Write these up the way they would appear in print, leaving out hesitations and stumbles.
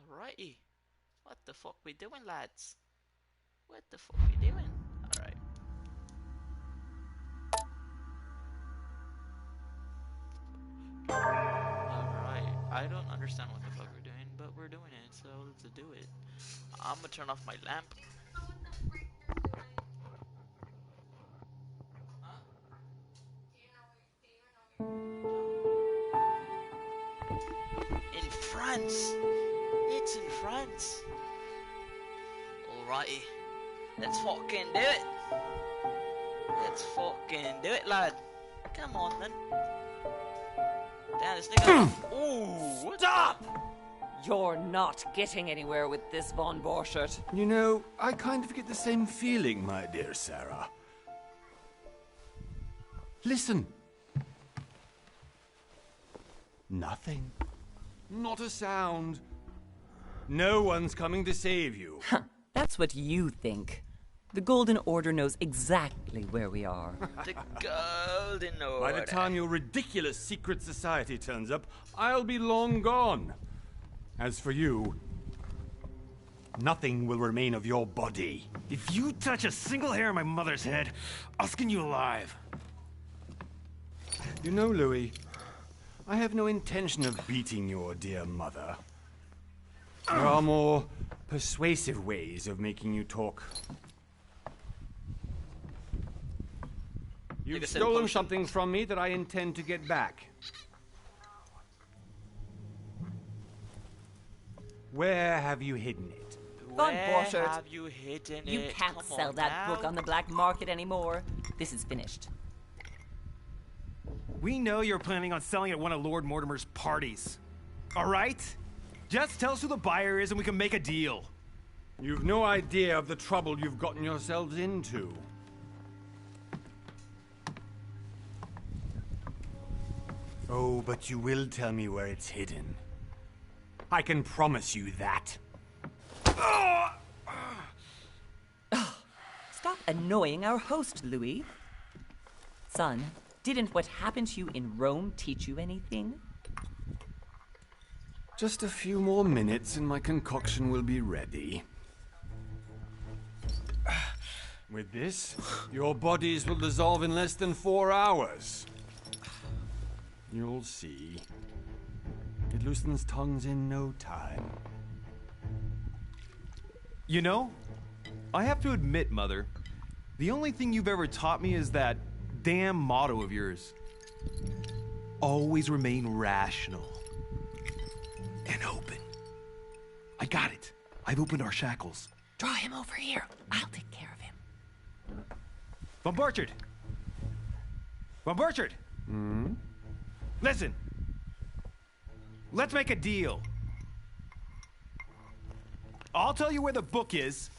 Alrighty. What the fuck we doing, lads? What the fuck we doing? Alright. Alright. I don't understand what the fuck we're doing, but we're doing it, so let's do it. I'm gonna turn off my lamp. In France! It's in France! Alrighty. Let's fucking do it! Let's fucking do it, lad! Come on, then. Damn, this nigga. Ooh! Stop! You're not getting anywhere with this von Borchert. You know, I kind of get the same feeling, my dear Sarah. Listen. Nothing. Not a sound. No one's coming to save you. That's what you think. The Golden Order knows exactly where we are. The Golden Order. By the time your ridiculous secret society turns up, I'll be long gone. As for you, nothing will remain of your body. If you touch a single hair on my mother's head, I'll skin you alive. You know, Louis, I have no intention of beating your dear mother. There are more persuasive ways of making you talk. You've stolen something from me that I intend to get back. Where have you hidden it? Von Where Borchert, have you hidden you it? can't Come sell on that now. book on the black market anymore. This is finished. We know you're planning on selling at one of Lord Mortimer's parties. All right? Just tell us who the buyer is and we can make a deal. You've no idea of the trouble you've gotten yourselves into. Oh, but you will tell me where it's hidden. I can promise you that. Stop annoying our host, Louis. Son, didn't what happened to you in Rome teach you anything? Just a few more minutes and my concoction will be ready. With this, your bodies will dissolve in less than 4 hours. You'll see. It loosens tongues in no time. You know, I have to admit, Mother, the only thing you've ever taught me is that damn motto of yours. Always remain rational. And open. I got it. I've opened our shackles. Draw him over here. I'll take care of him. Von Borchert! Von Borchert! Hmm? Listen. Let's make a deal. I'll tell you where the book is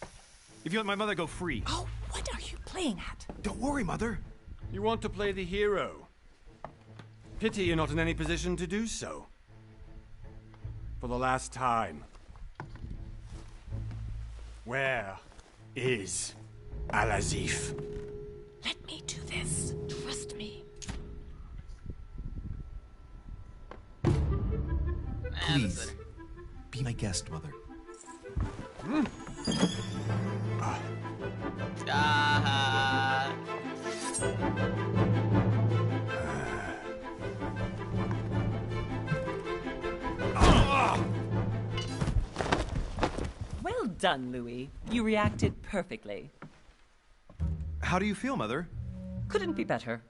if you let my mother go free. Oh, what are you playing at? Don't worry, Mother. You want to play the hero. Pity you're not in any position to do so. For the last time. Where is Al-Azif? Let me do this. Trust me. Please, be my guest, Mother. Ah. Well done, Louis. You reacted perfectly. How do you feel, Mother? Couldn't be better.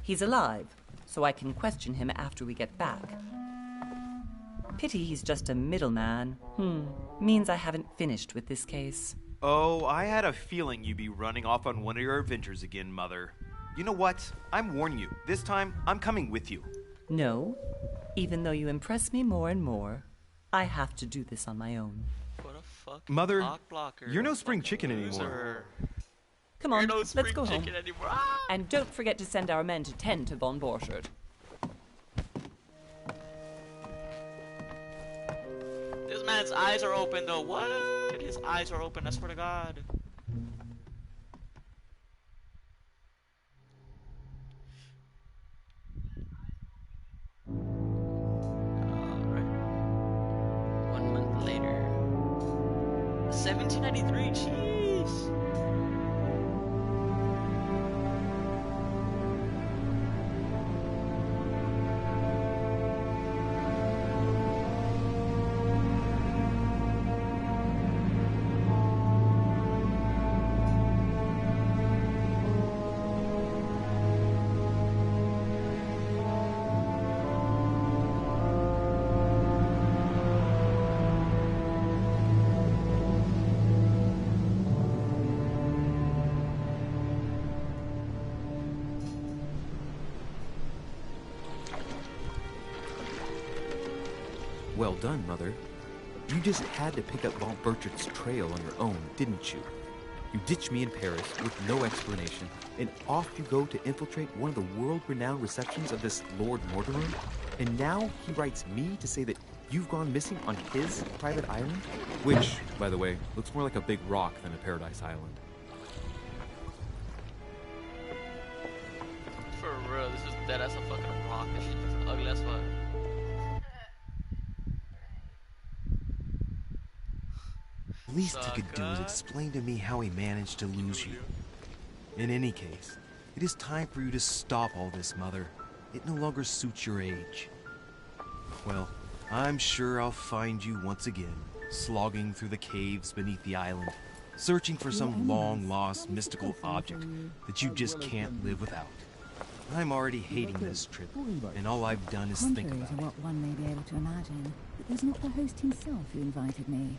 He's alive, so I can question him after we get back. Pity he's just a middleman. Means I haven't finished with this case. Oh, I had a feeling you'd be running off on one of your adventures again, Mother. You know what? I'm warning you. This time, I'm coming with you. No, even though you impress me more and more, I have to do this on my own. What a fucking Mother, cock blocker. you're no spring Fucking chicken anymore. loser. Come on, You're no let's spring go home. chicken anymore. Ah! And don't forget to send our men to tend to von Borchert. This man's eyes are open though. What? His eyes are open, I swear to God. Alright. 1 month later. 1793, jeez. Well done, Mother. You just had to pick up Von Burchard's trail on your own, didn't you? You ditched me in Paris with no explanation, and off you go to infiltrate one of the world-renowned receptions of this Lord Mortimer? And now he writes me to say that you've gone missing on his private island? Which, by the way, looks more like a big rock than a paradise island. For real, this is dead as a fucking rock. This shit is ugly as fuck. The least he could do is explain to me how he managed to lose you. In any case, it is time for you to stop all this, Mother. It no longer suits your age. Well, I'm sure I'll find you once again, slogging through the caves beneath the island, searching for some long-lost mystical object that you just can't live without. I'm already hating this trip, and all I've done is think Contrary about to it. what one may be able to imagine, it was not the host himself who invited me.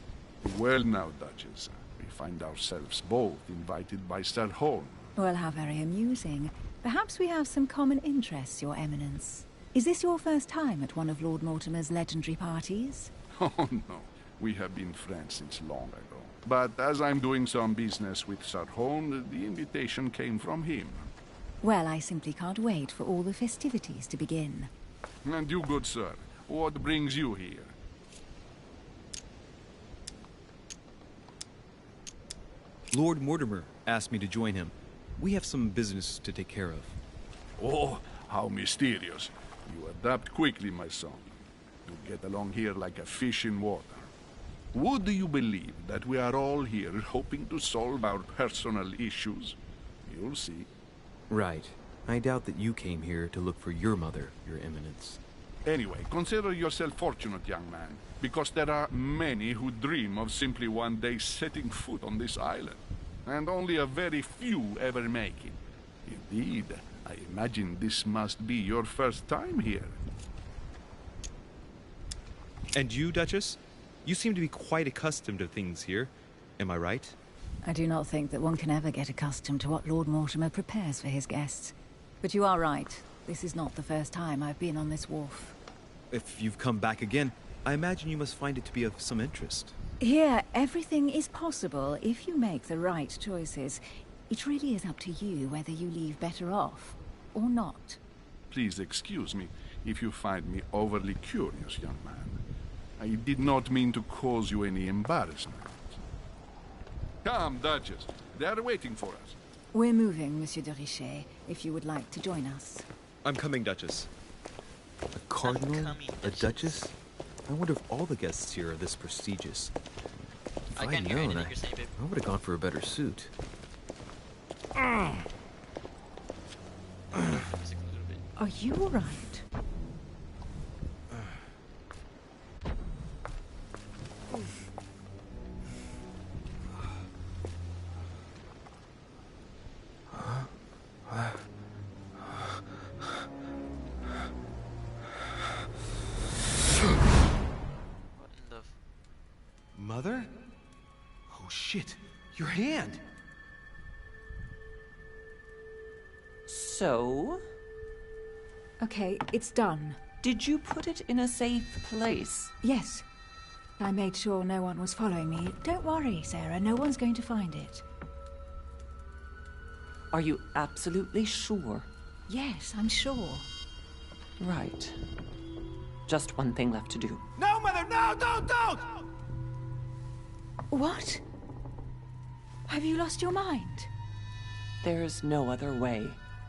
Well now, Duchess, we find ourselves both invited by Sir Holm. Well, how very amusing. Perhaps we have some common interests, Your Eminence. Is this your first time at one of Lord Mortimer's legendary parties? Oh no, we have been friends since long ago. But as I'm doing some business with Sir Holm, the invitation came from him. Well, I simply can't wait for all the festivities to begin. And you, good sir, what brings you here? Lord Mortimer asked me to join him. We have some business to take care of. Oh, how mysterious. You adapt quickly, my son. You get along here like a fish in water. Would you believe that we are all here hoping to solve our personal issues? You'll see. Right. I doubt that you came here to look for your mother, Your Eminence. Anyway, consider yourself fortunate, young man, because there are many who dream of simply one day setting foot on this island, and only a very few ever make it. Indeed, I imagine this must be your first time here. And you, Duchess? You seem to be quite accustomed to things here. Am I right? I do not think that one can ever get accustomed to what Lord Mortimer prepares for his guests. But you are right. This is not the first time I've been on this wharf. If you've come back again, I imagine you must find it to be of some interest. Here, everything is possible if you make the right choices. It really is up to you whether you leave better off or not. Please excuse me if you find me overly curious, young man. I did not mean to cause you any embarrassment. Come, Duchess. They are waiting for us. We're moving, Monsieur de Richet, if you would like to join us. I'm coming, Duchess. A cardinal? coming, A duchess? I wonder if all the guests here are this prestigious. If I I'd can't hear known, anything you're saying, babe. I would have gone for a better suit. Music a little bit. Are you all right? What in the... Mother? Oh shit, your hand! So, Okay, it's done. did you put it in a safe place? Yes. I made sure no one was following me. Don't worry, Sarah. No one's going to find it. Are you absolutely sure? Yes, I'm sure. Right. Just one thing left to do. No, Mother, no, don't! What? Have you lost your mind? There's no other way.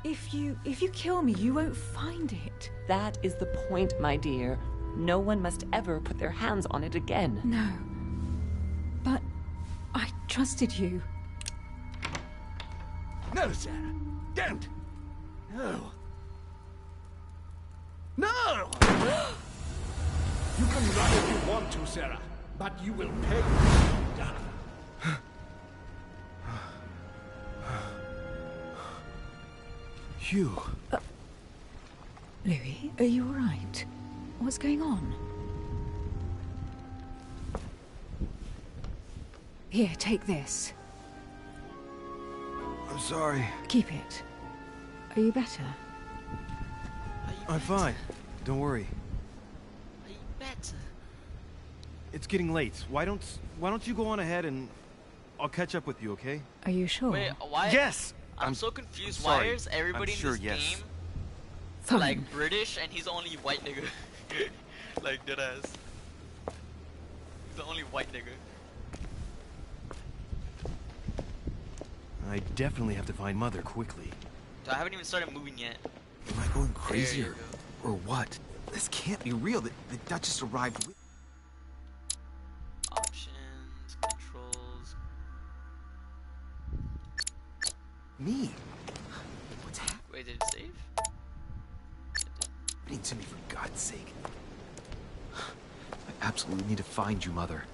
If you kill me, you won't find it. That is the point, my dear. No one must ever put their hands on it again. No. But I trusted you. No, Sarah. Don't. No. No! You can run if you want to, Sarah, but you will pay. Hugh. Louis, are you all right? What's going on? Here, take this. I'm sorry. Keep it. Are you better? I'm fine. Don't worry. Are you better? It's getting late. Why don't you go on ahead and I'll catch up with you, okay? Are you sure? Wait, why? Yes. I'm so confused. sorry. Why is everybody I'm sure, in this yes. game Fine. like British and he's the only white nigga? Like deadass. He's the only white nigga. I definitely have to find Mother quickly. I haven't even started moving yet. Am I going crazy There you or what? This can't be real. The Duchess arrived with... Options, controls. me. What's Wait, did it save? happening to me, for God's sake? I absolutely need to find you, Mother.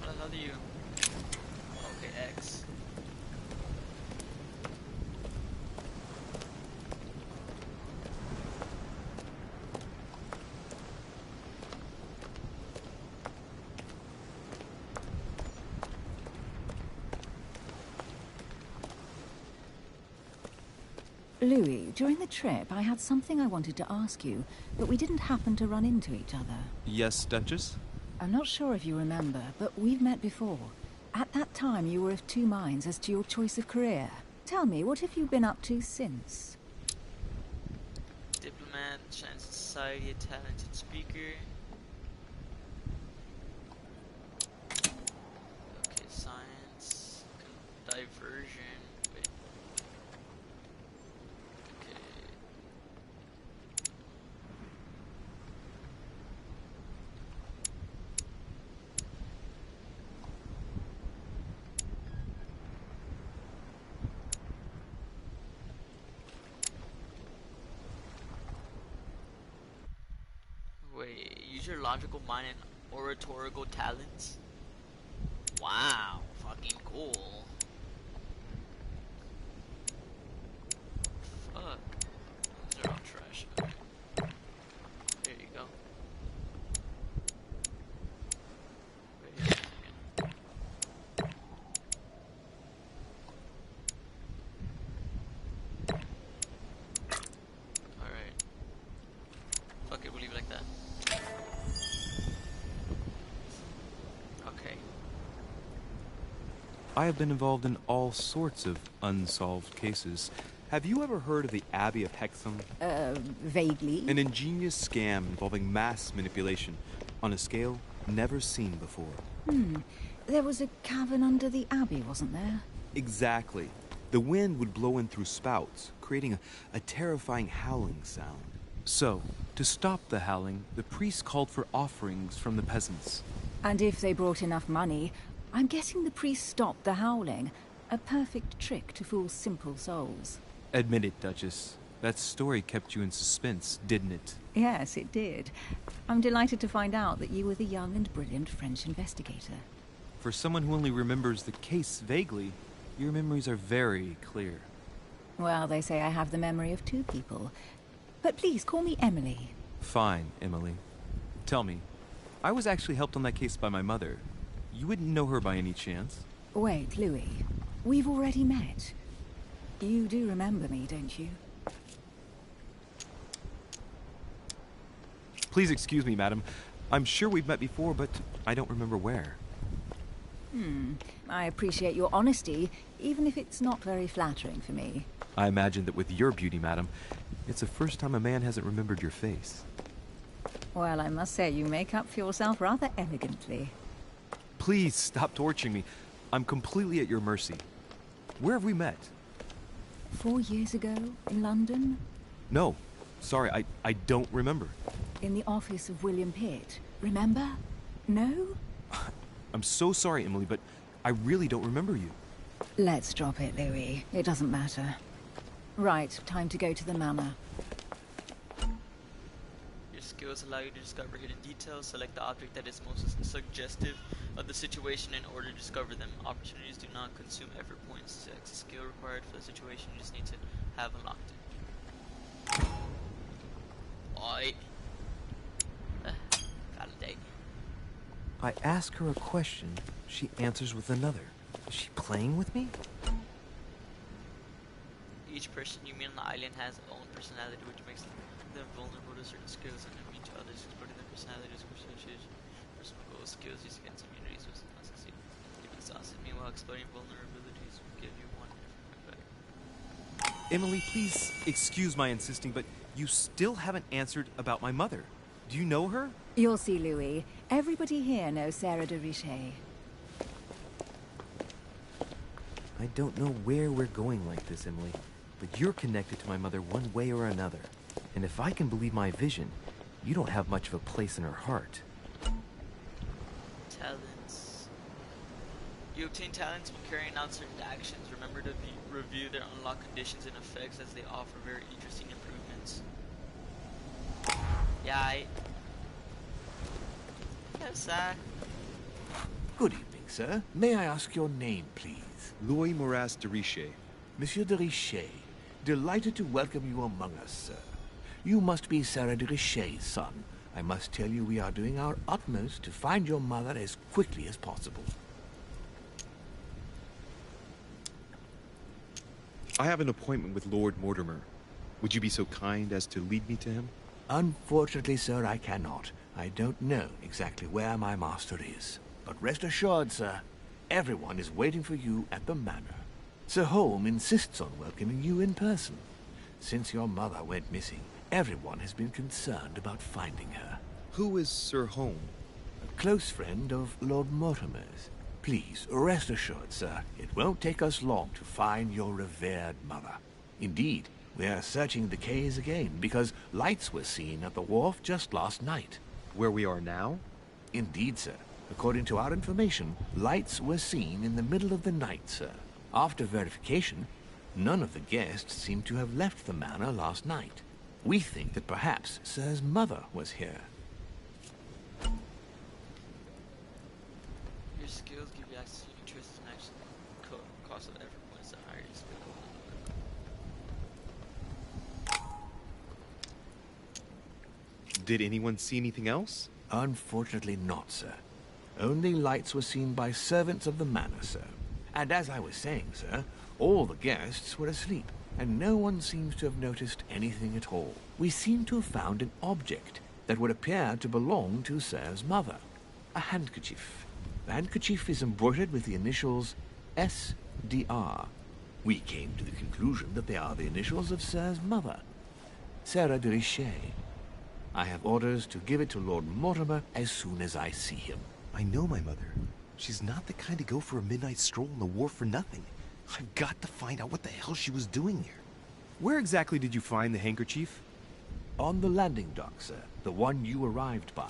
What the hell do you? Okay, X. Louis, during the trip, I had something I wanted to ask you, but we didn't happen to run into each other. Yes, Duchess? I'm not sure if you remember, but we've met before. At that time, you were of two minds as to your choice of career. Tell me, what have you been up to since? Diplomat, Chance Society, a talented speaker. Okay, science, diversion. Wait. Okay. Wait, use your logical mind and oratorical talents? Wow, fucking cool. Fuck. Those are all trash. There you go. Wait a second. Alright. Fuck it, we'll leave it like that. Okay. I have been involved in all sorts of unsolved cases. Have you ever heard of the Abbey of Hexham? Vaguely. An ingenious scam involving mass manipulation on a scale never seen before. There was a cavern under the abbey, wasn't there? Exactly. The wind would blow in through spouts, creating a terrifying howling sound. So, to stop the howling, the priests called for offerings from the peasants. And if they brought enough money, I'm guessing the priest stopped the howling. A perfect trick to fool simple souls. Admit it, Duchess. That story kept you in suspense, didn't it? Yes, it did. I'm delighted to find out that you were the young and brilliant French investigator. For someone who only remembers the case vaguely, your memories are very clear. Well, they say I have the memory of two people. But please, call me Emily. Fine, Emily. Tell me, I was actually helped on that case by my mother. You wouldn't know her by any chance? Wait, Louis. We've already met. You do remember me, don't you? Please excuse me, madam. I'm sure we've met before, but I don't remember where. I appreciate your honesty, even if it's not very flattering for me. I imagine that with your beauty, madam, it's the first time a man hasn't remembered your face. Well, I must say you make up for yourself rather elegantly. Please stop torturing me. I'm completely at your mercy. Where have we met? 4 years ago, in London? No, Sorry, I don't remember. In the office of William Pitt, remember? No? I'm so sorry, Emily, but I really don't remember you. Let's drop it, Louis. It doesn't matter. Right, time to go to the manor. Your skills allow you to discover hidden details. Select the object that is most suggestive of the situation in order to discover them. Opportunities do not consume effort points. To access skill required for the situation, you just need to have unlocked it. Oi. Validate. I ask her a question, she answers with another. Is she playing with me? Each person you meet on the island has their own personality, which makes them vulnerable to certain skills and immune to others. Exploring their personalities or personal goals, skills used against immunities will not succeed. You've exhausted. Meanwhile, exploring vulnerabilities will give you one different effect. Emily, please excuse my insisting, but you still haven't answered about my mother. Do you know her? You'll see, Louis. Everybody here knows Sarah de Richet. I don't know where we're going like this, Emily, but you're connected to my mother one way or another. And if I can believe my vision, you don't have much of a place in her heart. Talents. You obtain talents when carrying out certain actions. Remember to review their unlocked conditions and effects as they offer very interesting improvements. Yeah, Yes, sir. Good evening, sir. May I ask your name, please? Louis Moras de Richet. Monsieur de Richet, delighted to welcome you among us, sir. You must be Sarah de Richet's son. I must tell you we are doing our utmost to find your mother as quickly as possible. I have an appointment with Lord Mortimer. Would you be so kind as to lead me to him? Unfortunately, sir, I cannot. I don't know exactly where my master is. But rest assured, sir, everyone is waiting for you at the manor. Sir Holm insists on welcoming you in person. Since your mother went missing, everyone has been concerned about finding her. Who is Sir Holm? A close friend of Lord Mortimer's. Please, rest assured, sir, it won't take us long to find your revered mother. Indeed, we are searching the quays again because lights were seen at the wharf just last night. Where we are now? Indeed, sir. According to our information, lights were seen in the middle of the night, sir. After verification, none of the guests seem to have left the manor last night. We think that perhaps Sir's mother was here. Your skills give you access to unique choices and actually cost of effort points to higher your skill. Did anyone see anything else? Unfortunately not, sir. Only lights were seen by servants of the manor, sir. And as I was saying, sir, all the guests were asleep, and no one seems to have noticed anything at all. We seem to have found an object that would appear to belong to Sir's mother. A handkerchief. The handkerchief is embroidered with the initials SDR. We came to the conclusion that they are the initials of Sir's mother, Sarah de Richet. I have orders to give it to Lord Mortimer as soon as I see him. I know my mother. She's not the kind to go for a midnight stroll on the wharf for nothing. I've got to find out what the hell she was doing here. Where exactly did you find the handkerchief? On the landing dock, sir. The one you arrived by.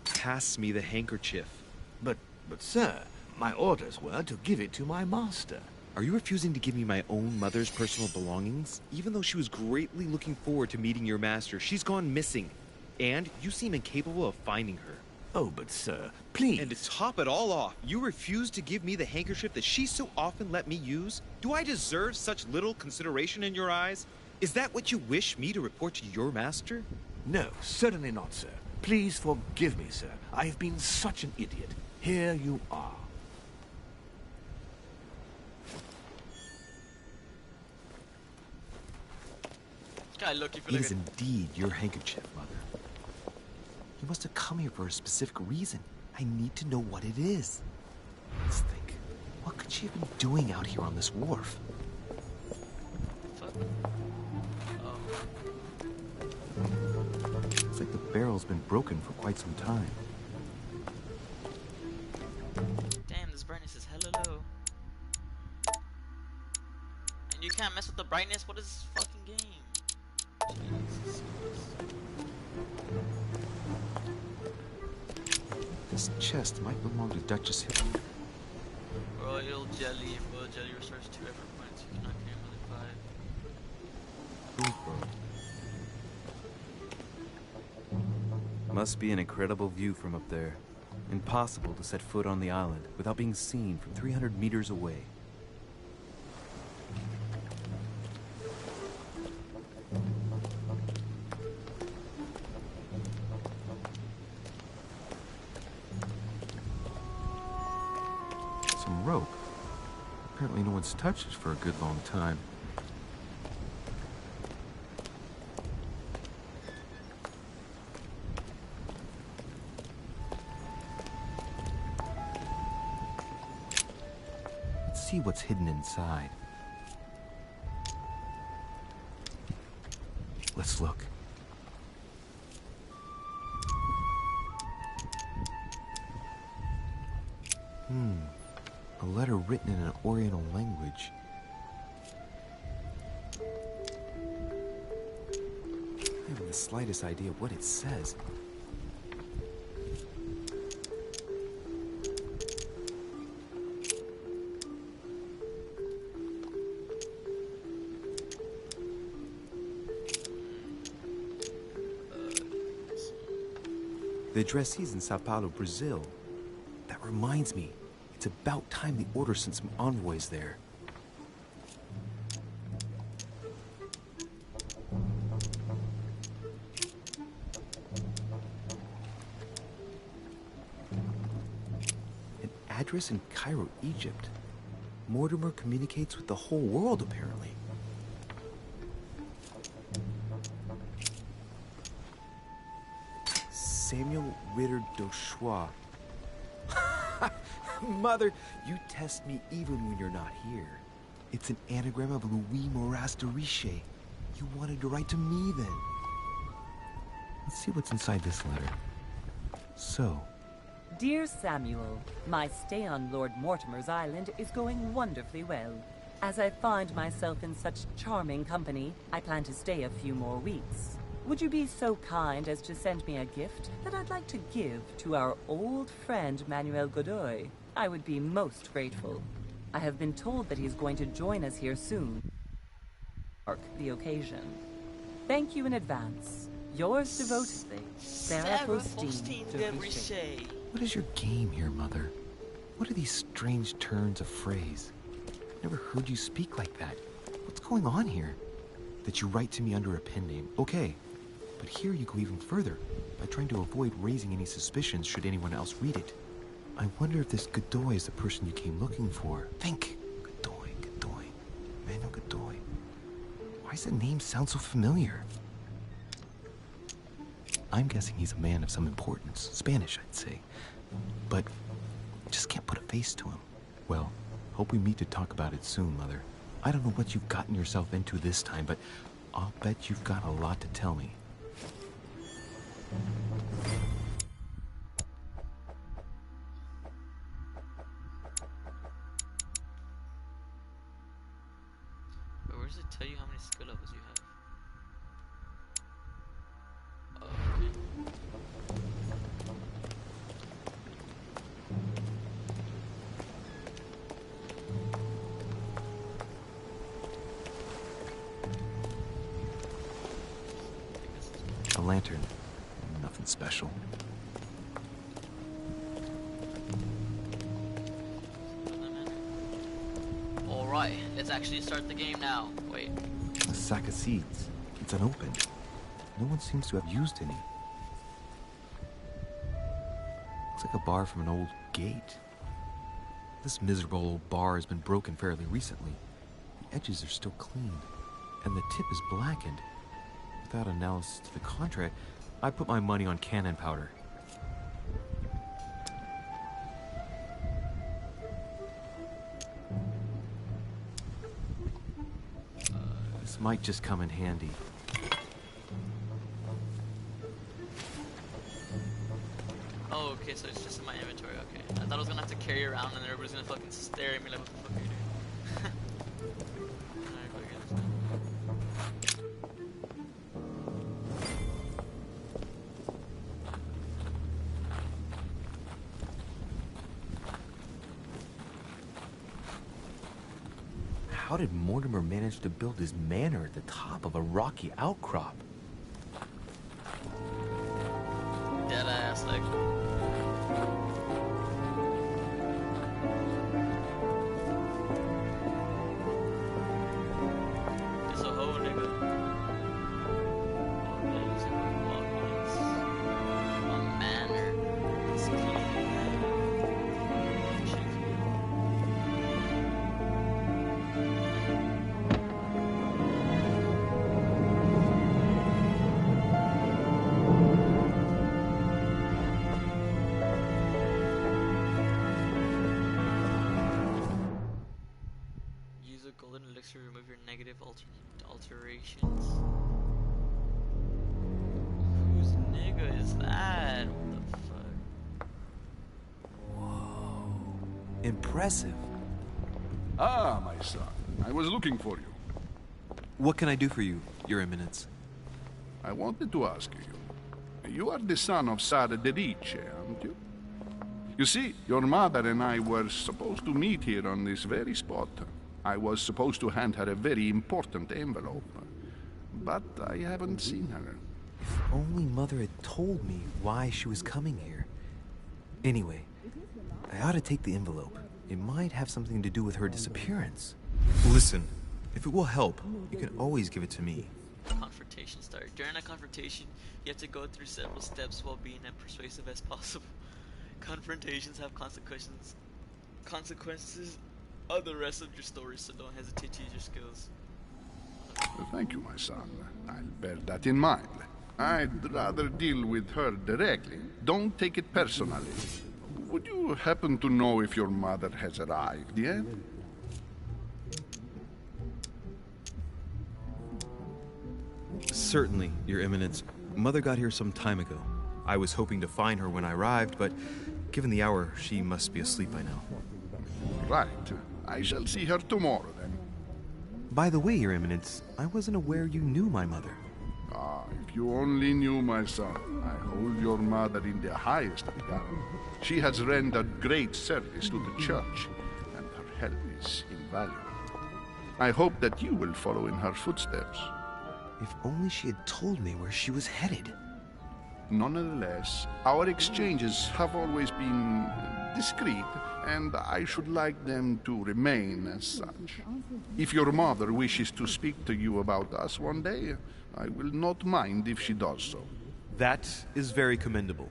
Pass me the handkerchief. But sir, my orders were to give it to my master. Are you refusing to give me my own mother's personal belongings? Even though she was greatly looking forward to meeting your master, she's gone missing. And you seem incapable of finding her. Oh, but sir, please. And to top it all off, you refuse to give me the handkerchief that she so often let me use? Do I deserve such little consideration in your eyes? Is that what you wish me to report to your master? No, certainly not, sir. Please forgive me, sir. I have been such an idiot. Here you are. Guy looking for It is indeed your handkerchief, Mother. You must have come here for a specific reason. I need to know what it is. Let's think. What could she have been doing out here on this wharf? Fuck. Looks like the barrel's been broken for quite some time. Damn, this burn is You can't mess with the brightness. What is this fucking game? Jesus Christ. This chest might belong to Duchess Hill. Royal jelly. Royal jelly restores 2 effort points. You cannot carry more than 5. Must be an incredible view from up there. Impossible to set foot on the island without being seen from 300 meters away. Some rope. Apparently no one's touched it for a good long time. See what's hidden inside. Let's look. A letter written in an Oriental language. I haven't the slightest idea what it says. The addressee's in Sao Paulo, Brazil. That reminds me, it's about time the Order sent some envoys there. An address in Cairo, Egypt. Mortimer communicates with the whole world, apparently. Samuel Ritter Dauchois. Mother, you test me even when you're not here. It's an anagram of Louis Moras de Riche. You wanted to write to me then. Let's see what's inside this letter. So. Dear Samuel, my stay on Lord Mortimer's island is going wonderfully well. As I find myself in such charming company, I plan to stay a few more weeks. Would you be so kind as to send me a gift that I'd like to give to our old friend Manuel Godoy? I would be most grateful. I have been told that he's going to join us here soon. Mark the occasion. Thank you in advance. Yours devotedly, Sarah Faustine de Riche. What is your game here, Mother? What are these strange turns of phrase? Never heard you speak like that. What's going on here? That you write to me under a pen name, okay. But here you go even further, by trying to avoid raising any suspicions should anyone else read it. I wonder if this Godoy is the person you came looking for. Think. Godoy. Manuel Godoy. Why does the name sound so familiar? I'm guessing he's a man of some importance. Spanish, I'd say. But just can't put a face to him. Well, hope we meet to talk about it soon, Mother. I don't know what you've gotten yourself into this time, but I'll bet you've got a lot to tell me. But where does it tell you how many skill levels you have? Oh, A lantern. Nothing special. Alright, let's actually start the game now. Wait. A sack of seeds. It's unopened. No one seems to have used any. Looks like a bar from an old gate. This miserable old bar has been broken fairly recently. The edges are still clean, and the tip is blackened. Without analysis to the contrary, I put my money on cannon powder. This might just come in handy. Oh, okay, so it's just in my inventory, okay. I thought I was gonna have to carry it around and everybody's gonna fucking stare at me like, what the fuck are you doing? Alright, how did Mortimer manage to build his manor at the top of a rocky outcrop? Dead ass, like. It's a hoe, nigga. Always in the walkways. A manor. It's clean. Use a golden elixir to remove your negative alterations. Whose nigga is that? What the fuck? Whoa. Impressive. Ah, my son. I was looking for you. What can I do for you, Your Eminence? I wanted to ask you. You are the son of Sara de Riche, aren't you? You see, your mother and I were supposed to meet here on this very spot. I was supposed to hand her a very important envelope. But I haven't seen her. If only Mother had told me why she was coming here. Anyway, I ought to take the envelope. It might have something to do with her disappearance. Listen, if it will help, you can always give it to me. Confrontation started. During a confrontation, you have to go through several steps while being as persuasive as possible. Confrontations have consequences of the rest of your story, so don't hesitate to use your skills. Thank you, my son. I'll bear that in mind. I'd rather deal with her directly. Don't take it personally. Would you happen to know if your mother has arrived yet? Certainly, Your Eminence. Mother got here some time ago. I was hoping to find her when I arrived, but given the hour, she must be asleep by now. Right. I shall see her tomorrow, then. By the way, Your Eminence, I wasn't aware you knew my mother. Ah, if you only knew, my son. I hold your mother in the highest regard. She has rendered great service to the church, and her help is invaluable. I hope that you will follow in her footsteps. If only she had told me where she was headed. Nonetheless, our exchanges have always been discreet, and I should like them to remain as such. If your mother wishes to speak to you about us one day, I will not mind if she does so. That is very commendable.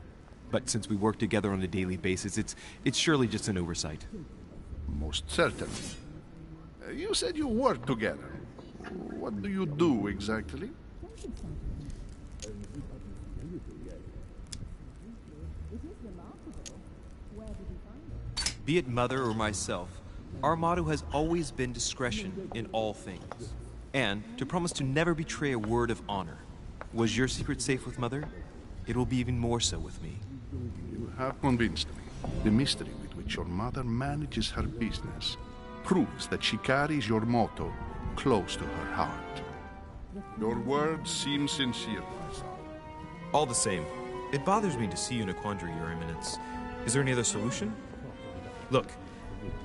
But since we work together on a daily basis, it's surely just an oversight. Most certainly. You said you work together. What do you do exactly? Be it Mother or myself, our motto has always been discretion in all things, and to promise to never betray a word of honor. Was your secret safe with Mother? It will be even more so with me. You have convinced me. The mystery with which your mother manages her business proves that she carries your motto close to her heart. Your words seem sincere, my son. All the same, it bothers me to see you in a quandary, Your Eminence. Is there any other solution? Look,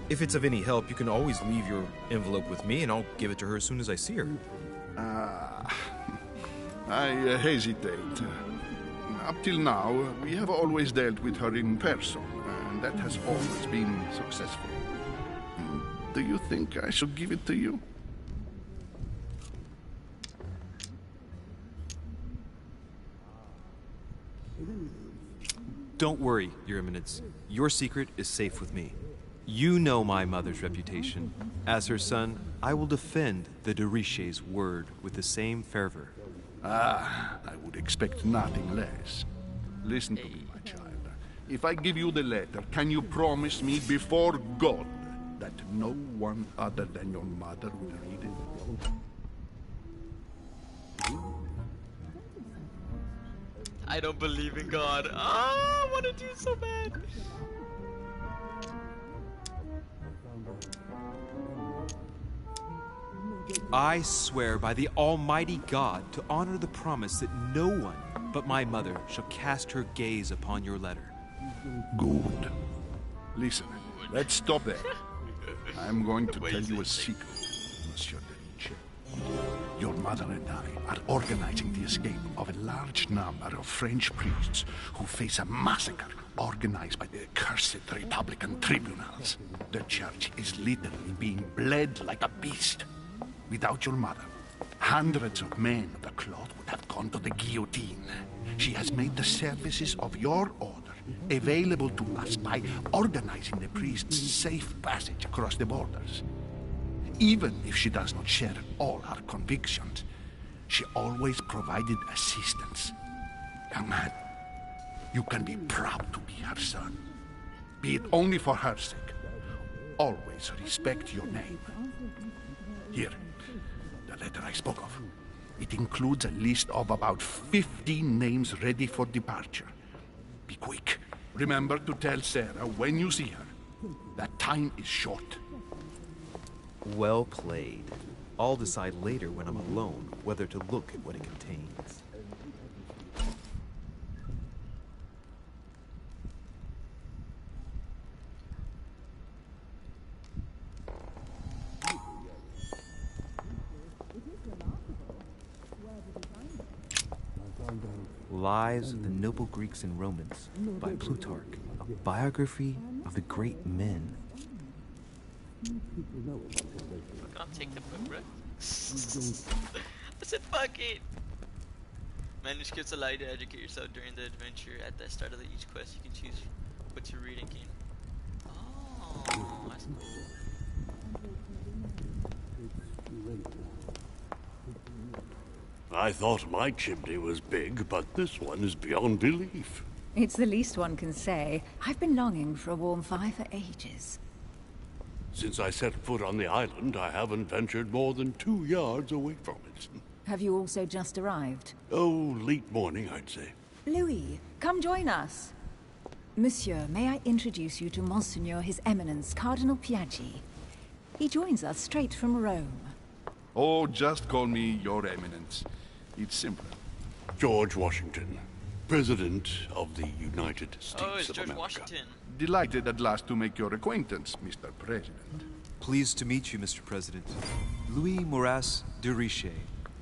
if it's of any help, you can always leave your envelope with me, and I'll give it to her as soon as I see her. I hesitate. Up till now, we have always dealt with her in person, and that has always been successful. Do you think I should give it to you? Don't worry, Your Eminence. Your secret is safe with me. You know my mother's reputation. As her son, I will defend the de Riche's word with the same fervor. Ah, I would expect nothing less. Listen to me, my child. If I give you the letter, can you promise me before God that no one other than your mother will read it? I don't believe in God. Ah, I want to do so bad. I swear by the Almighty God to honor the promise that no one but my mother shall cast her gaze upon your letter. Good. Listen, let's stop there. I'm going to tell you a secret. Monsieur de Riche. Your mother and I are organizing the escape of a large number of French priests who face a massacre organized by the accursed Republican tribunals. The church is literally being bled like a beast. Without your mother, hundreds of men of the cloth would have gone to the guillotine. She has made the services of your order available to us by organizing the priests' safe passage across the borders. Even if she does not share all our convictions, she always provided assistance. Young man, you can be proud to be her son. Be it only for her sake. Always respect your name. Here, the letter I spoke of. It includes a list of about 15 names ready for departure. Be quick. Remember to tell Sarah when you see her that time is short. Well played. I'll decide later when I'm alone whether to look at what it contains. Lives of the Noble Greeks and Romans by Plutarch, a biography of the great men. I'll take the book, bro. I said fuck it. Manuscripts allow you to educate yourself during the adventure. At the start of each quest, you can choose what to read and gain. Oh, that's cool. I thought my chimney was big, but this one is beyond belief. It's the least one can say. I've been longing for a warm fire for ages. Since I set foot on the island, I haven't ventured more than 2 yards away from it. Have you also just arrived? Oh, late morning, I'd say. Louis, come join us. Monsieur, may I introduce you to Monseigneur His Eminence, Cardinal Piaggi. He joins us straight from Rome. Oh, just call me Your Eminence. It's simpler. George Washington, President of the United Oh, States it's of George America. Washington. Delighted at last to make your acquaintance, Mr. President. Pleased to meet you, Mr. President. Louis Moras de Riche.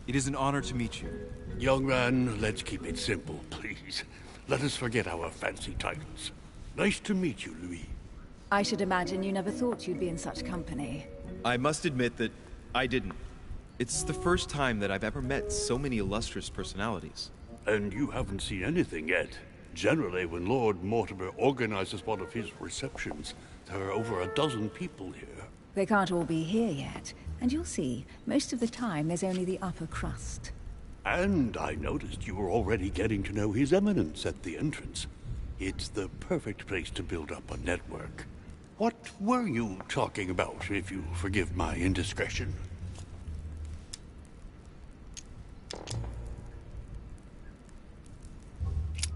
It is an honor to meet you. Young man, let's keep it simple, please. Let us forget our fancy titles. Nice to meet you, Louis. I should imagine you never thought you'd be in such company. I must admit that I didn't. It's the first time that I've ever met so many illustrious personalities. And you haven't seen anything yet. Generally, when Lord Mortimer organizes one of his receptions, there are over a dozen people here. They can't all be here yet, and you'll see, most of the time there's only the upper crust. And I noticed you were already getting to know His Eminence at the entrance. It's the perfect place to build up a network. What were you talking about, if you forgive my indiscretion?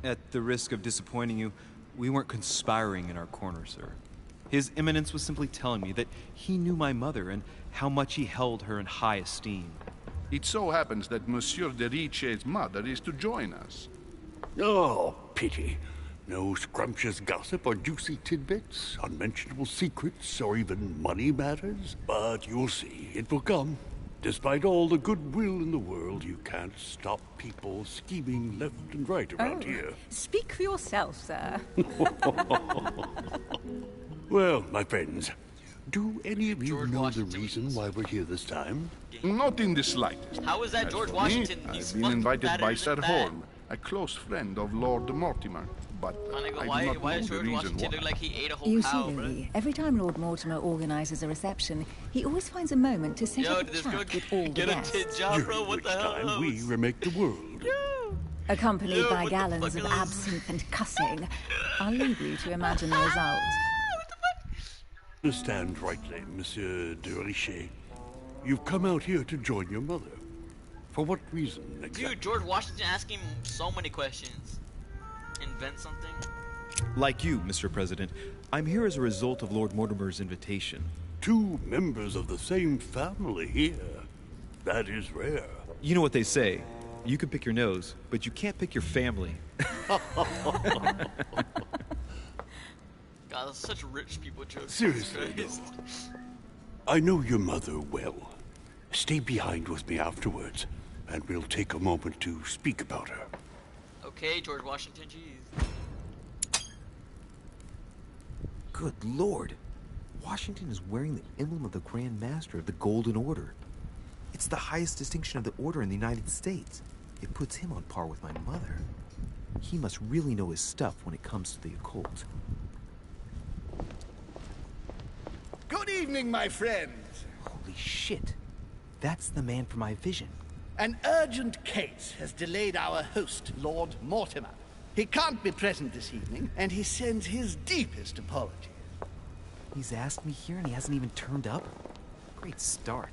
At the risk of disappointing you, we weren't conspiring in our corner, sir. His Eminence was simply telling me that he knew my mother and how much he held her in high esteem. It so happens that Monsieur de Riche's mother is to join us. Oh, pity. No scrumptious gossip or juicy tidbits, unmentionable secrets, or even money matters. But you'll see, it will come. Despite all the goodwill in the world, you can't stop people scheming left and right around here. Speak for yourself, sir. Well, my friends, do any of you George know Washington. the reason why we're here this time? Not in the slightest. How is that As George for Washington? Me, He's I've been fucking invited better by than Sir that. Holm, a close friend of Lord Mortimer, but I do Why not know does the George reason Washington why. look like he ate a whole You cow, see, bro? Louis, every time Lord Mortimer organizes a reception, he always finds a moment to set Yo, up did a this chat girl with all the get a guests. tit job, bro? What Which the hell? time we remake the world. Accompanied Yo, by what the gallons fuck of is- absinthe and cussing. I'll leave you to imagine the result. Understand rightly, Monsieur de Riche. You've come out here to join your mother. For what reason, exactly? Dude, George Washington asking so many questions. Invent something? Like you, Mr. President, I'm here as a result of Lord Mortimer's invitation. 2 members of the same family here. That is rare. You know what they say. You can pick your nose, but you can't pick your family. God, that's such rich people jokes. Seriously, Jesus though. Christ. I know your mother well. stay behind with me afterwards, and we'll take a moment to speak about her. Okay, George Washington, jeez. Good lord. Washington is wearing the emblem of the Grand Master of the Golden Order. It's the highest distinction of the Order in the United States. It puts him on par with my mother. He must really know his stuff when it comes to the occult. Good evening, my friends. Holy shit. That's the man for my vision. An urgent case has delayed our host, Lord Mortimer. He can't be present this evening, and he sends his deepest apologies. He's asked me here and he hasn't even turned up? Great start.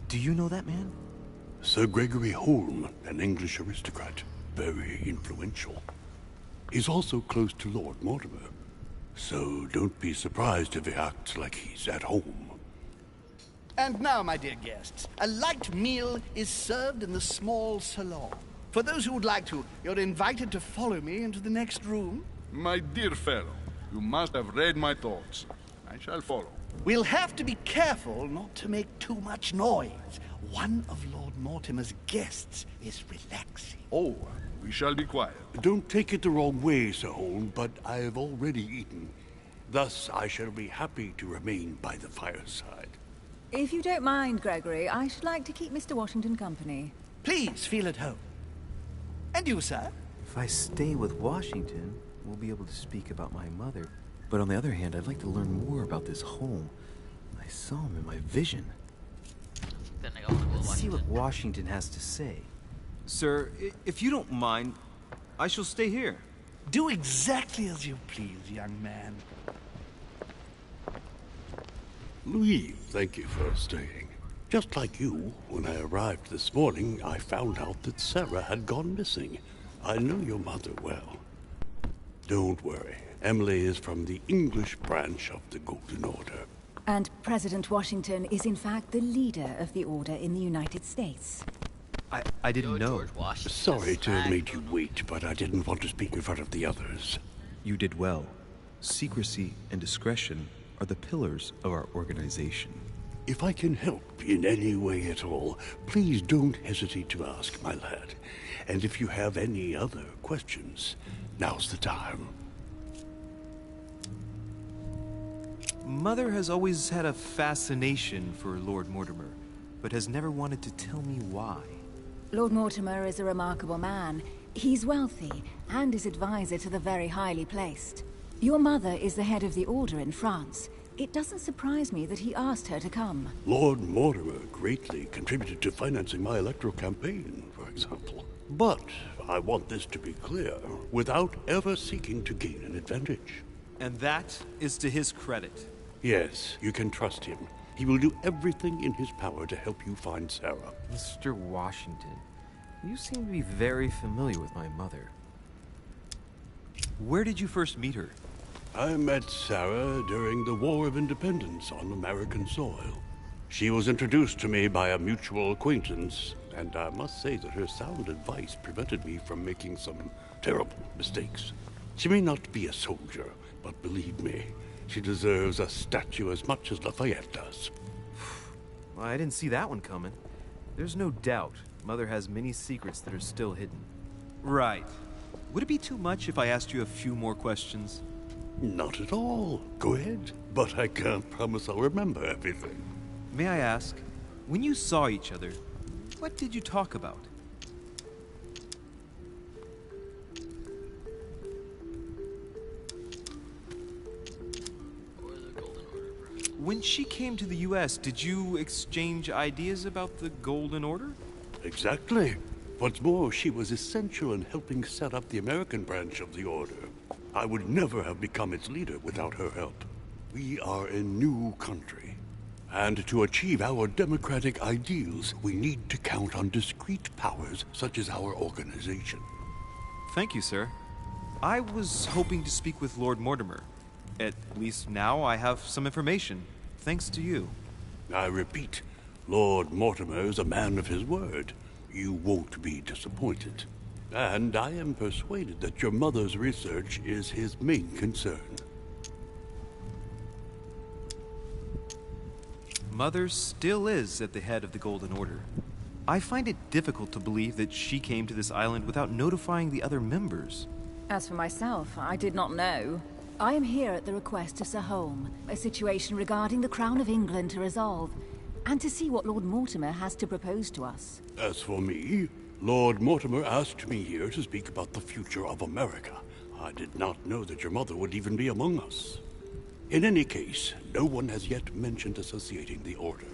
Do you know that man? Sir Gregory Holm, an English aristocrat, very influential. He's also close to Lord Mortimer, so don't be surprised if he acts like he's at home. And now, my dear guests, a light meal is served in the small salon. For those who would like to, you're invited to follow me into the next room. My dear fellow, you must have read my thoughts. I shall follow. We'll have to be careful not to make too much noise. One of Lord Mortimer's guests is relaxing. Oh, we shall be quiet. Don't take it the wrong way, Sir Holm, but I have already eaten. Thus, I shall be happy to remain by the fireside. If you don't mind, Gregory, I should like to keep Mr. Washington company. Please feel at home. And you, sir? If I stay with Washington, we'll be able to speak about my mother. But on the other hand, I'd like to learn more about this home. I saw him in my vision. Then I got Let's see what Washington has to say. Sir, if you don't mind, I shall stay here. Do exactly as you please, young man. Louis, thank you for staying. Just like you, when I arrived this morning, I found out that Sarah had gone missing. I know your mother well. Don't worry. Emily is from the English branch of the Golden Order. And President Washington is in fact the leader of the Order in the United States. I didn't know. Sorry to have made you wait, but I didn't want to speak in front of the others. You did well. Secrecy and discretion are the pillars of our organization. If I can help in any way at all, please don't hesitate to ask, my lad. And if you have any other questions, now's the time. Mother has always had a fascination for Lord Mortimer, but has never wanted to tell me why. Lord Mortimer is a remarkable man. He's wealthy, and is advisor to the very highly placed. Your mother is the head of the Order in France. It doesn't surprise me that he asked her to come. Lord Mortimer greatly contributed to financing my electoral campaign, for example. But I want this to be clear, without ever seeking to gain an advantage. And that is to his credit. Yes, you can trust him. He will do everything in his power to help you find Sarah. Mr. Washington, you seem to be very familiar with my mother. Where did you first meet her? I met Sarah during the War of Independence on American soil. She was introduced to me by a mutual acquaintance, and I must say that her sound advice prevented me from making some terrible mistakes. She may not be a soldier, but believe me, she deserves a statue as much as Lafayette does. Well, I didn't see that one coming. There's no doubt Mother has many secrets that are still hidden. Right. Would it be too much if I asked you a few more questions? Not at all. Go ahead. But I can't promise I'll remember everything. May I ask, when you saw each other, what did you talk about? When she came to the U.S., did you exchange ideas about the Golden Order? Exactly. What's more, she was essential in helping set up the American branch of the Order. I would never have become its leader without her help. We are a new country. And to achieve our democratic ideals, we need to count on discrete powers such as our organization. Thank you, sir. I was hoping to speak with Lord Mortimer. At least now I have some information, thanks to you. I repeat, Lord Mortimer is a man of his word. You won't be disappointed. And I am persuaded that your mother's research is his main concern. Mother still is at the head of the Golden Order. I find it difficult to believe that she came to this island without notifying the other members. As for myself, I did not know. I am here at the request of Sir Holm, a situation regarding the Crown of England to resolve, and to see what Lord Mortimer has to propose to us. As for me, Lord Mortimer asked me here to speak about the future of America. I did not know that your mother would even be among us. In any case, no one has yet mentioned associating the Order.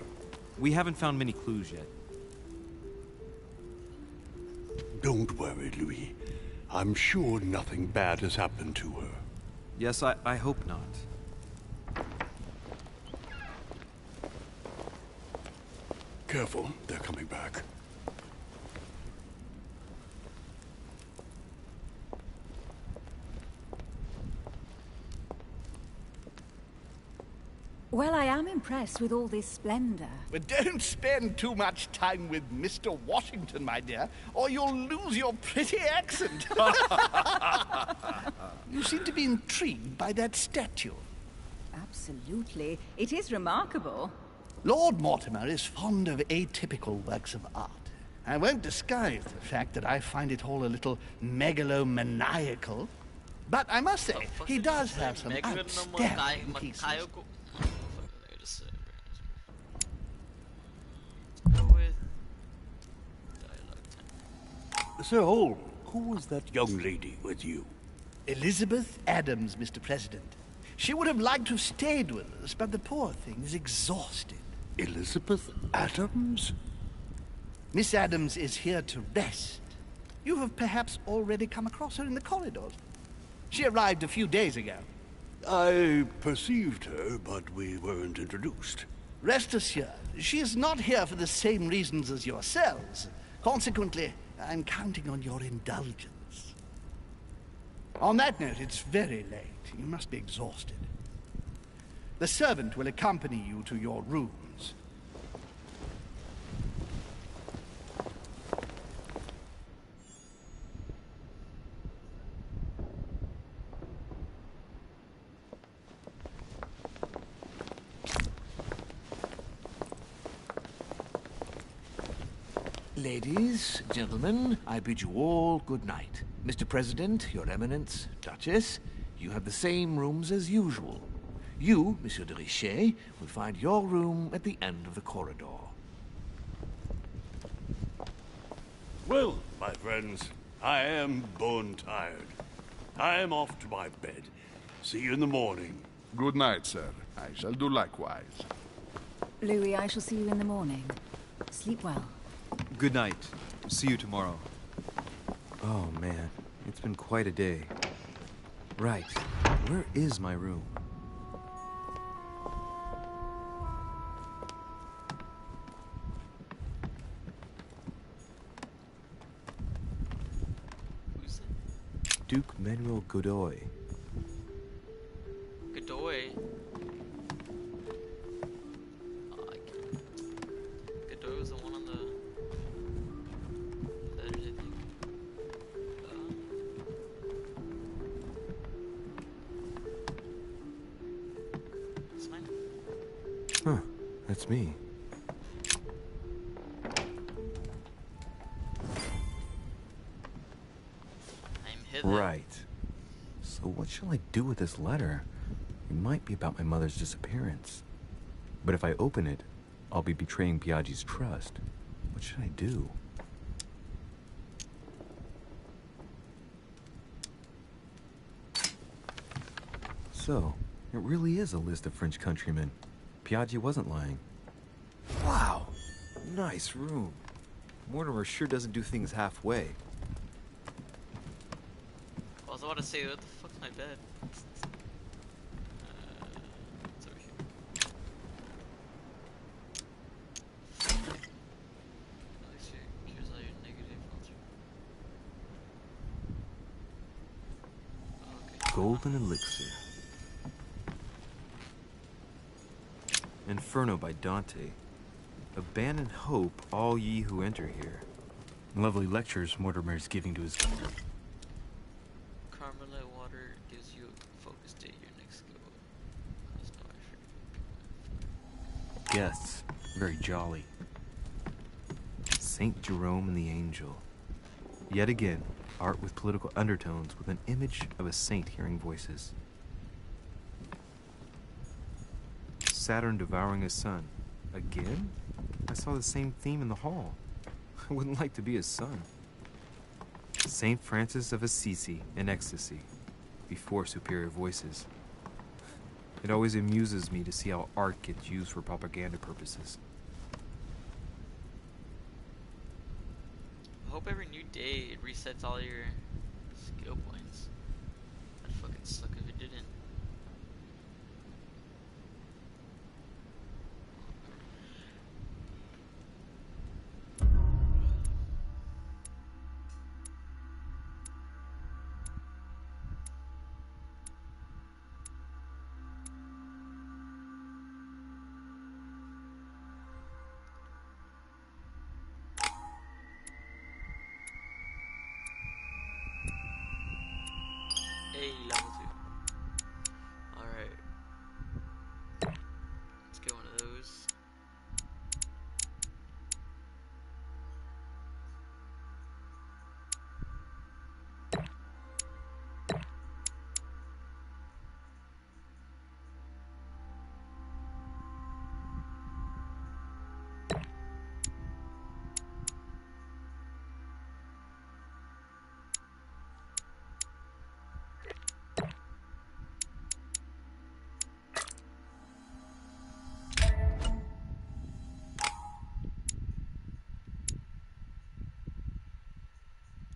We haven't found many clues yet. Don't worry, Louis. I'm sure nothing bad has happened to her. Yes, I hope not. Careful, they're coming back. Well, I am impressed with all this splendor. But don't spend too much time with Mr. Washington, my dear, or you'll lose your pretty accent. You seem to be intrigued by that statue. Absolutely. It is remarkable. Lord Mortimer is fond of atypical works of art. I won't disguise the fact that I find it all a little megalomaniacal. But I must say, he does have some outstanding pieces. Sir Holm, who was that young lady with you? Elizabeth Adams, Mr. President. She would have liked to have stayed with us, but the poor thing is exhausted. Elizabeth Adams? Miss Adams is here to rest. You have perhaps already come across her in the corridors. She arrived a few days ago. I perceived her, but we weren't introduced. Rest assured, she is not here for the same reasons as yourselves. Consequently, I'm counting on your indulgence. On that note, it's very late. You must be exhausted. The servant will accompany you to your rooms. Ladies, gentlemen, I bid you all good night. Mr. President, Your Eminence, Duchess, you have the same rooms as usual. You, Monsieur de Richet, will find your room at the end of the corridor. Well, my friends, I am bone tired. I am off to my bed. See you in the morning. Good night, sir. I shall do likewise. Louis, I shall see you in the morning. Sleep well. Good night. See you tomorrow. Oh, man. It's been quite a day. Right. Where is my room? Who's it? Duke Manuel Godoy. Godoy? Oh, I can't. Godoy was the one on the letters, I think. That's mine. Huh. That's me. I'm hidden. Right. So what shall I do with this letter? It might be about my mother's disappearance. But if I open it, I'll be betraying Biaggi's trust. What should I do? So, it really is a list of French countrymen. Biaggi wasn't lying. Wow! Nice room. Mortimer sure doesn't do things halfway. I was about to say, what the fuck's my bed? It's over here. At least here's all your negative ones. Okay. Golden Elixir. Inferno by Dante. Abandon hope, all ye who enter here. Lovely lectures Mortimer is giving to his... Carmelite water gives you a focus date your next skill. Cause no guests. Very jolly. Saint Jerome and the Angel. Yet again, art with political undertones with an image of a saint hearing voices. Saturn devouring his son. Again? I saw the same theme in the hall. I wouldn't like to be his son. Saint Francis of Assisi in ecstasy, before superior voices. It always amuses me to see how art gets used for propaganda purposes. I hope every new day it resets all your skill points. That'd fucking suck if it didn't. Hey, level 2. Alright. Let's get one of those.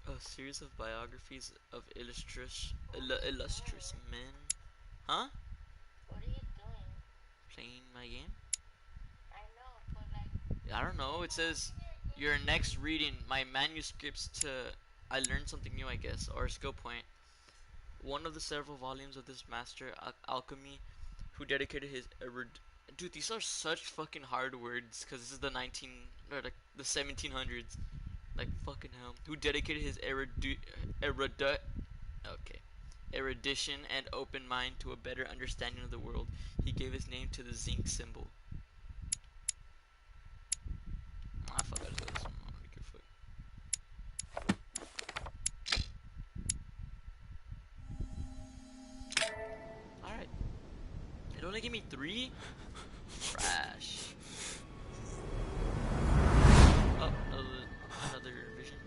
A series of biographies of illustrious men. Huh? What are you doing? Playing my game? I know, but like... I don't know. It says your next reading, my manuscripts to I learned something new, I guess, or skill point. One of the several volumes of this master alchemy, who dedicated his dude, these are such fucking hard words, because this is the 1700s. Like, fucking hell. Who dedicated his erudition and open mind to a better understanding of the world. He gave his name to the zinc symbol. Ah, fuck, I just got this one. I'm gonna be careful. Alright. It only gave me 3? Trash. Oh, another vision.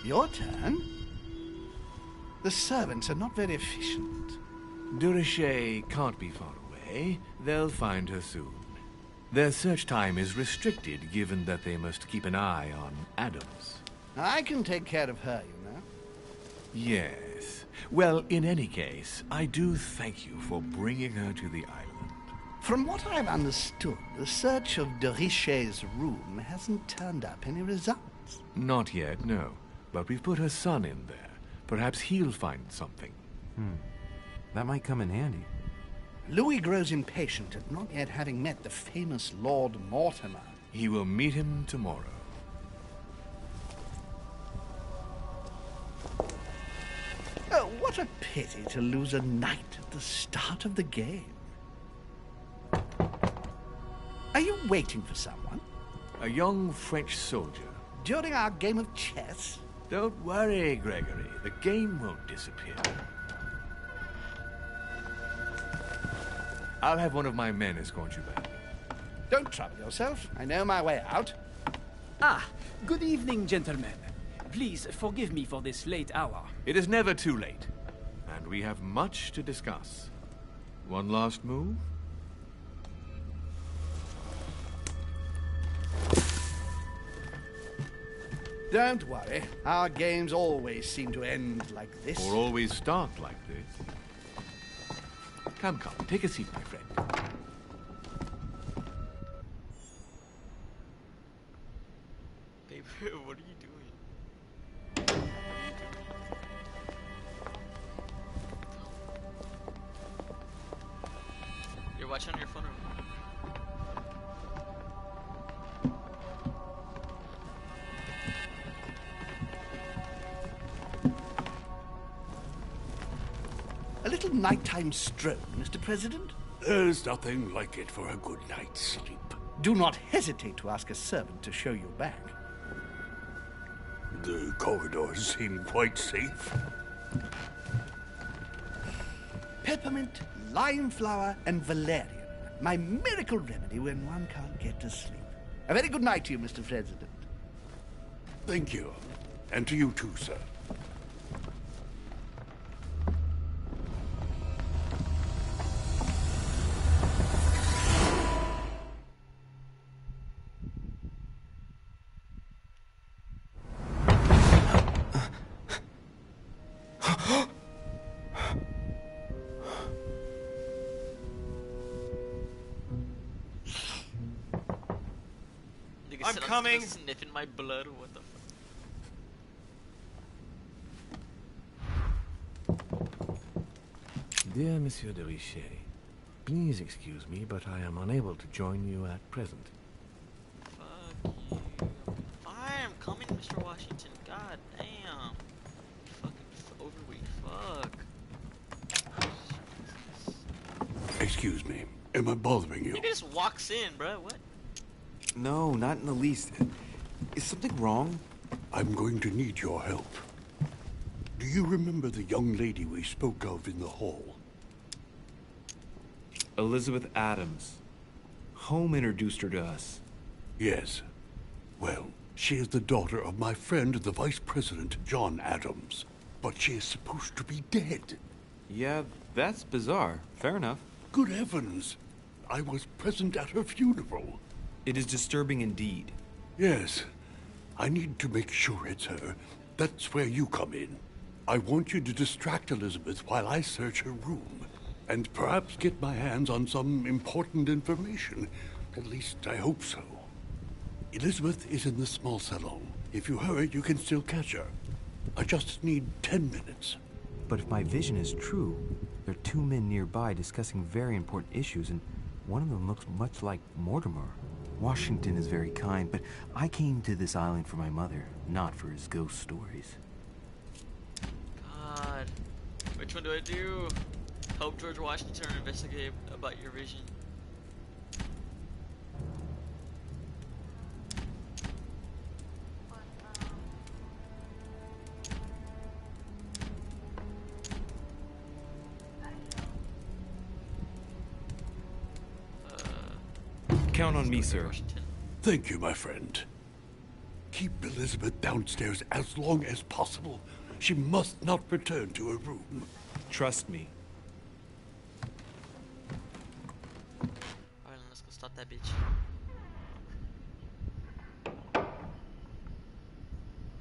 Your turn? The servants are not very efficient. Durocher can't be far away. They'll find her soon. Their search time is restricted, given that they must keep an eye on Adams. I can take care of her, you know. Yes. Well, in any case, I do thank you for bringing her to the island. From what I've understood, the search of Durocher's room hasn't turned up any results. Not yet, no. But we've put her son in there. Perhaps he'll find something. That might come in handy. Louis grows impatient at not yet having met the famous Lord Mortimer. He will meet him tomorrow. Oh, what a pity to lose a knight at the start of the game. Are you waiting for someone? A young French soldier. During our game of chess? Don't worry, Gregory. The game won't disappear. I'll have one of my men escort you back. Don't trouble yourself. I know my way out. Ah, good evening, gentlemen. Please forgive me for this late hour. It is never too late, and we have much to discuss. One last move? Don't worry. Our games always seem to end like this. Or always start like this. Come, take a seat, my friend. Babe, what are you doing? You're watching on your phone or... A little nighttime stroll, Mr. President? There's nothing like it for a good night's sleep. Do not hesitate to ask a servant to show you back. The corridors seem quite safe. Peppermint, lime flower, and valerian. My miracle remedy when one can't get to sleep. A very good night to you, Mr. President. Thank you. And to you too, sir. I'm coming. Sniffing my blood. What the fuck? Dear Monsieur de Richet, please excuse me, but I am unable to join you at present. Fuck you. Fine, I'm coming, Mr. Washington. God damn. Fucking overweight. Fuck. Excuse me. Am I bothering you? He just walks in, bro. What? No, not in the least. Is something wrong? I'm going to need your help. Do you remember the young lady we spoke of in the hall? Elizabeth Adams. Home introduced her to us. Yes. Well, she is the daughter of my friend, the Vice President, John Adams. But she is supposed to be dead. Yeah, that's bizarre. Fair enough. Good heavens. I was present at her funeral. It is disturbing indeed. Yes. I need to make sure it's her. That's where you come in. I want you to distract Elizabeth while I search her room. And perhaps get my hands on some important information. At least I hope so. Elizabeth is in the small salon. If you hurry, you can still catch her. I just need 10 minutes. But if my vision is true, there are two men nearby discussing very important issues, and one of them looks much like Mortimer. Washington is very kind, but I came to this island for my mother, not for his ghost stories. God. Which one do I do? Help George Washington or investigate about your vision? Count on me, sir. Thank you, my friend. Keep Elizabeth downstairs as long as possible. She must not return to her room. Trust me. Alright, let's go stop that bitch.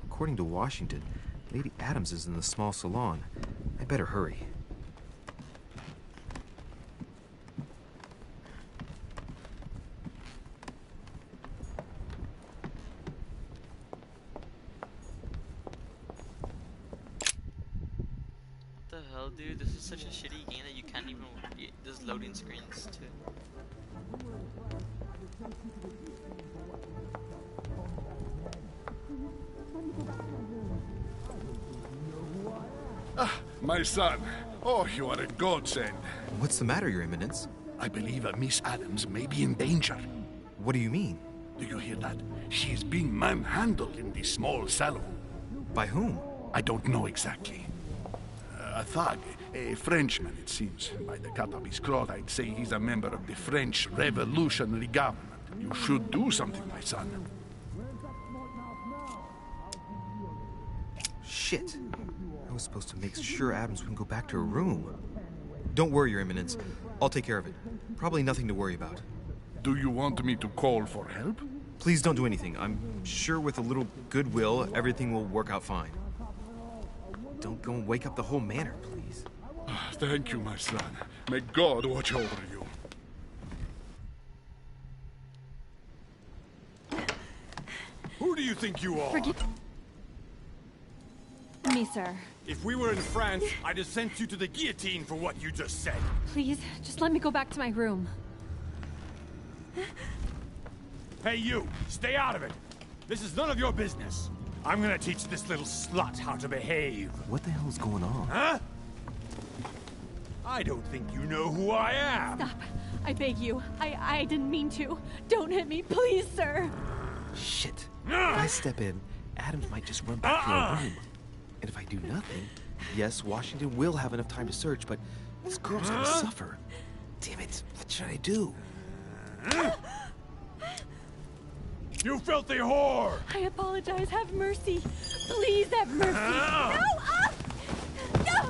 According to Washington, Lady Adams is in the small salon. I better hurry. What the hell, dude? This is such a shitty game that you can't even get this loading screens too. Ah, my son. Oh, you are a godsend. What's the matter, Your Eminence? I believe Miss Adams may be in danger. What do you mean? Do you hear that? She is being manhandled in the small salon. By whom? I don't know exactly. A thug, a Frenchman, it seems. By the cut of his cloth, I'd say he's a member of the French Revolutionary Government. You should do something, my son. Shit. I was supposed to make sure Adams wouldn't go back to her room. Don't worry, Your Eminence. I'll take care of it. Probably nothing to worry about. Do you want me to call for help? Please don't do anything. I'm sure with a little goodwill, everything will work out fine. Don't go and wake up the whole manor, please. Thank you, my son. May God watch over you. Who do you think you are? me, sir. If we were in France, I'd have sent you to the guillotine for what you just said. Please, just let me go back to my room. Hey, you! Stay out of it! This is none of your business. I'm gonna teach this little slut how to behave. What the hell's going on? Huh? I don't think you know who I am. Stop. I beg you. I didn't mean to. Don't hit me, please, sir. Shit. If I step in, Adams might just run back to her room. And if I do nothing, yes, Washington will have enough time to search, but this girl's gonna suffer. Damn it, what should I do? You filthy whore! I apologize. Have mercy. Please have mercy. No!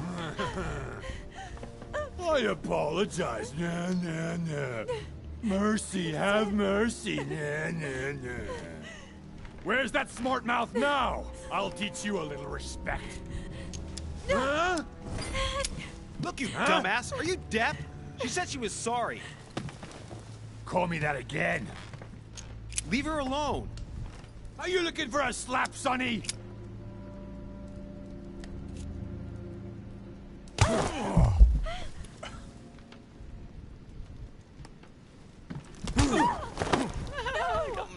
I apologize. Nah, nah, nah. Mercy, have mercy. Nah, nah, nah. Where's that smart mouth now? I'll teach you a little respect. Huh? Look, you dumbass! Are you deaf? She said she was sorry. Call me that again. Leave her alone. Are you looking for a slap, Sonny? Come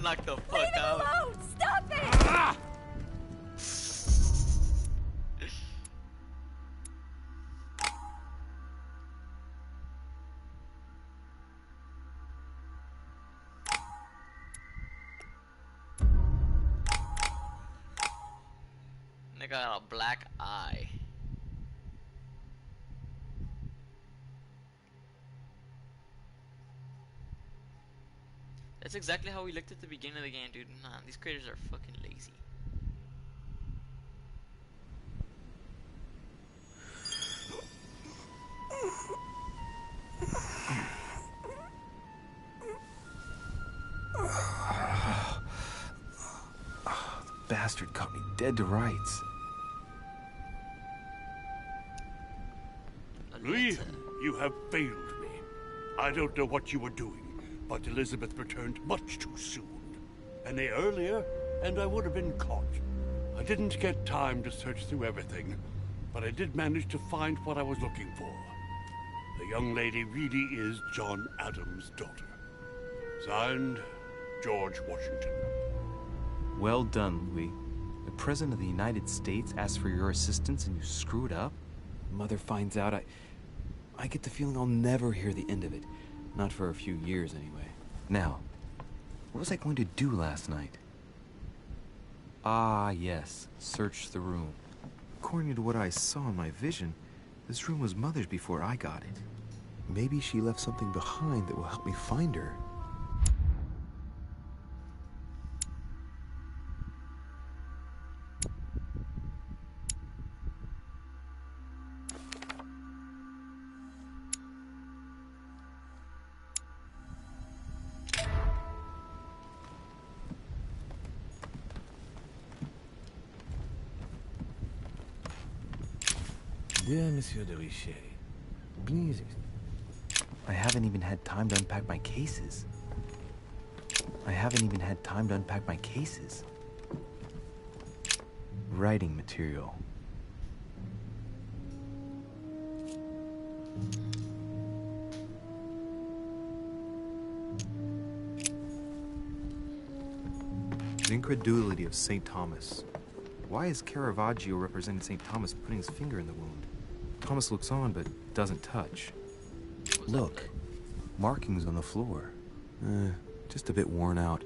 knock the fuck Leave out. it alone! Stop it! Nigga got a black eye. That's exactly how we looked at the beginning of the game, dude. Nah, these creators are fucking lazy. The bastard caught me dead to rights. Louis, you have failed me. I don't know what you were doing, but Elizabeth returned much too soon. An day earlier, and I would have been caught. I didn't get time to search through everything, but I did manage to find what I was looking for. The young lady really is John Adams' daughter. Signed, George Washington. Well done, Louis. The President of the United States asked for your assistance and you screwed up? Mother finds out, I get the feeling I'll never hear the end of it. Not for a few years, anyway. Now, what was I going to do last night? Ah, yes. Search the room. According to what I saw in my vision, this room was Mother's before I got it. Maybe she left something behind that will help me find her. Dear Monsieur de Richet, please. I haven't even had time to unpack my cases. Writing material. The incredulity of St. Thomas. Why is Caravaggio representing St. Thomas putting his finger in the wound? Thomas looks on but doesn't touch. Look, markings on the floor. Just a bit worn out.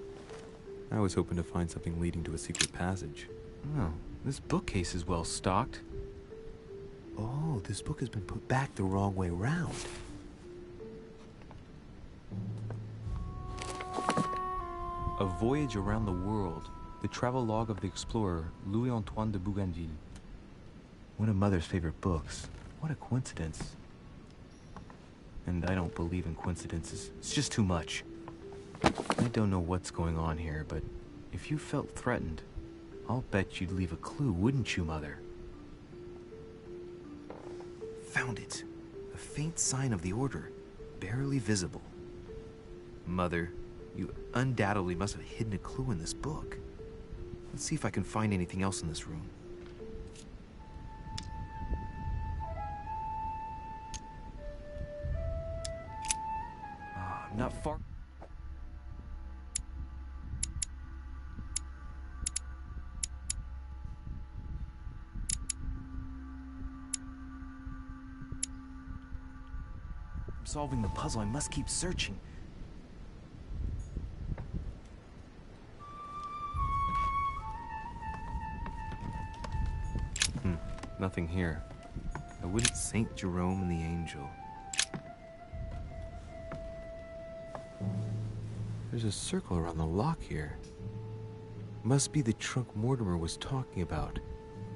I was hoping to find something leading to a secret passage. Oh, this bookcase is well stocked. Oh, this book has been put back the wrong way round. A Voyage Around the World. The travelogue of the explorer, Louis-Antoine de Bougainville. One of Mother's favorite books. What a coincidence. And I don't believe in coincidences. It's just too much. I don't know what's going on here, but if you felt threatened, I'll bet you'd leave a clue, wouldn't you, Mother? Found it. A faint sign of the order, barely visible. Mother, you undoubtedly must have hidden a clue in this book. Let's see if I can find anything else in this room. Not far. I'm solving the puzzle. I must keep searching. Nothing here. I wouldn't Saint Jerome and the Angel. There's a circle around the lock here. Must be the trunk Mortimer was talking about.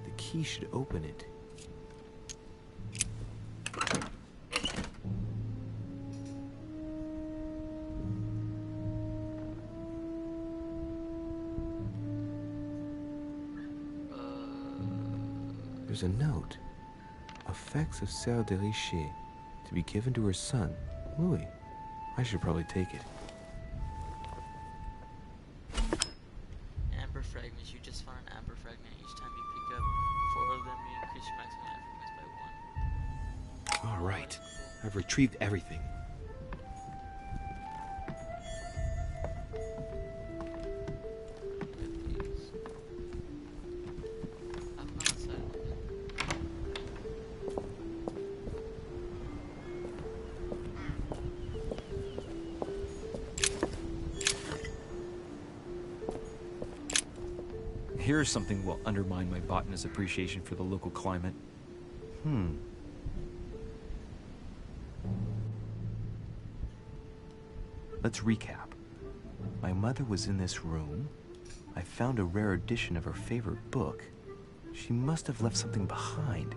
The key should open it. There's a note. Effects of Sœur de Richer, to be given to her son, Louis. I should probably take it. Amber fragments. You just found an amber fragment. Each time you pick up 4 of them, you increase your maximum life fragments by 1. All right. I've retrieved everything. Here's something will undermine my botanist's appreciation for the local climate. Let's recap. My mother was in this room. I found a rare edition of her favorite book. She must have left something behind.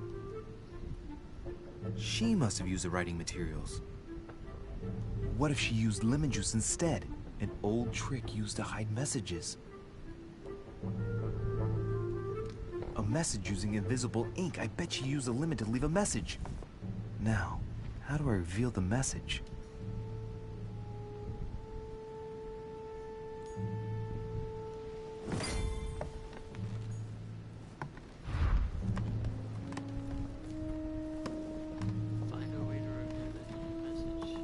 She must have used the writing materials. What if she used lemon juice instead? An old trick used to hide messages. A message using invisible ink. I bet she used a lemon to leave a message. Now, how do I reveal the message? Find a way to reveal the message.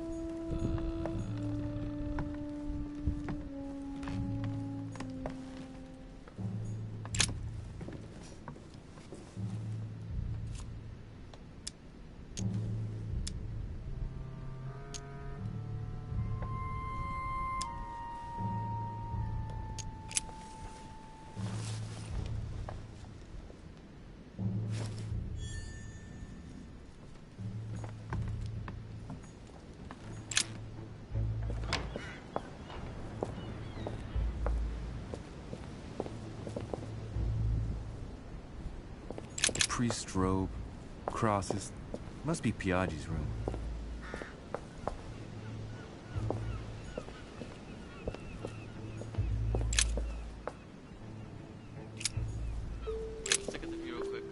Priest's robe, crosses. Must be Piaggi's room. Let's look at the view real quick.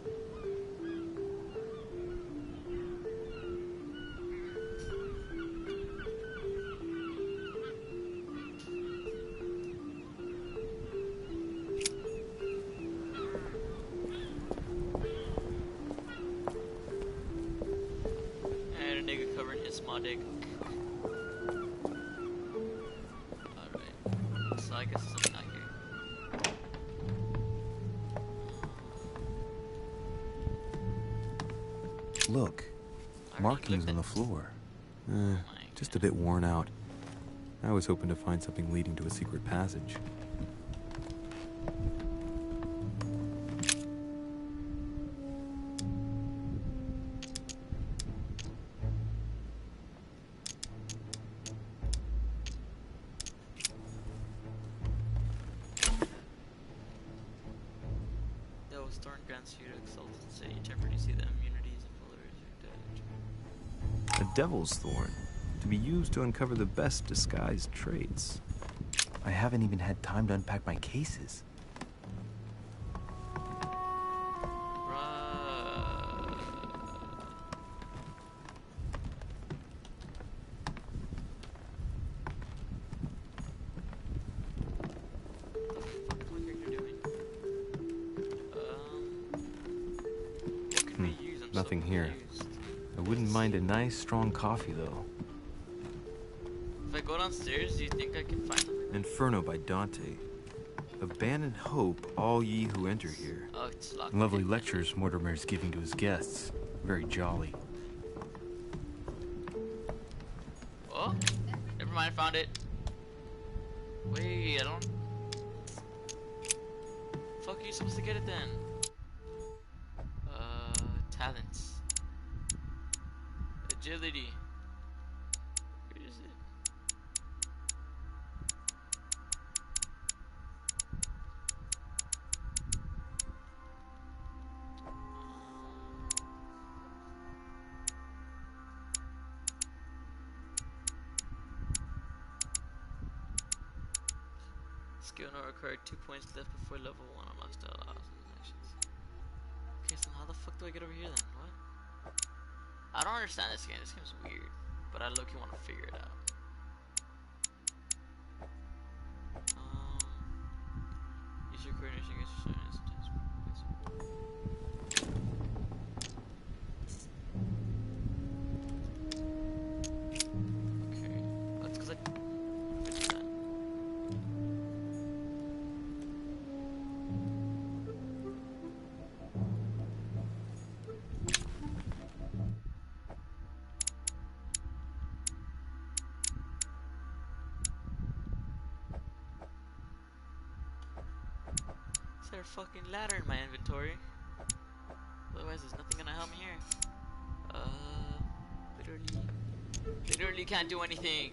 And a nigga covering his small dick. Alright. So I guess there's something out here. Look, markings on the floor. Just a bit worn out. I was hoping to find something leading to a secret passage. Those thorn grants you to exaltancy. You temporarily see the immunities and followers are dead. A devil's thorn, to be used to uncover the best disguised traits. I haven't even had time to unpack my cases. Nothing here. I wouldn't mind a nice, strong coffee, though. If I go downstairs, do you think I can find something? Inferno by Dante. Abandon hope, all ye who enter here. Oh, it's locked. Lovely lectures Mortimer's giving to his guests. Very jolly. Oh, never mind, found it. Wait, I don't... Fuck, are you supposed to get it then? Talents. Agility. Where is it? Skill not required, 2 points left before level 1 unlocks the allows actions. Okay, so how the fuck do I get over here then? What? I don't understand this game. This game's weird, but I look, you want to figure it out. Use your coordination against your sometimes. Okay, that's because I fixed that. Is there a fucking ladder in my inventory? Otherwise, there's nothing gonna help me here. Literally can't do anything.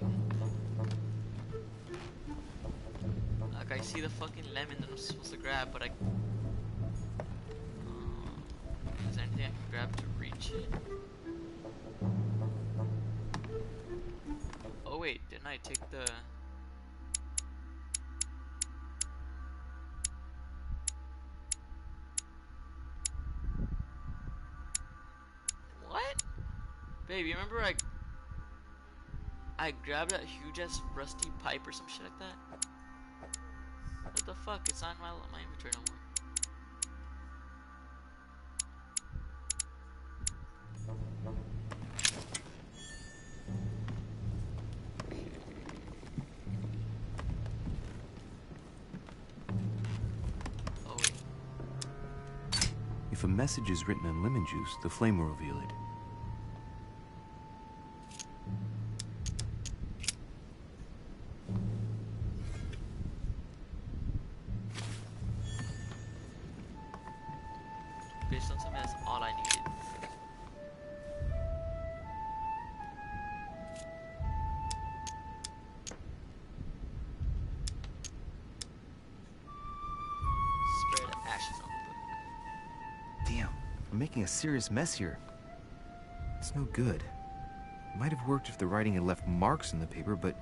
Like, I see the fucking lemon that I'm supposed to grab, but I... is there anything I can grab to reach it? Oh wait, didn't I take the... What? Babe, you remember I grabbed that huge ass rusty pipe or some shit like that? What the fuck? It's not in my inventory no more. Oh wait. If a message is written in lemon juice, the flame will reveal it. Based on something, that's all I needed. Spray the ashes on the book. Damn, I'm making a serious mess here. It's no good. It might have worked if the writing had left marks in the paper, but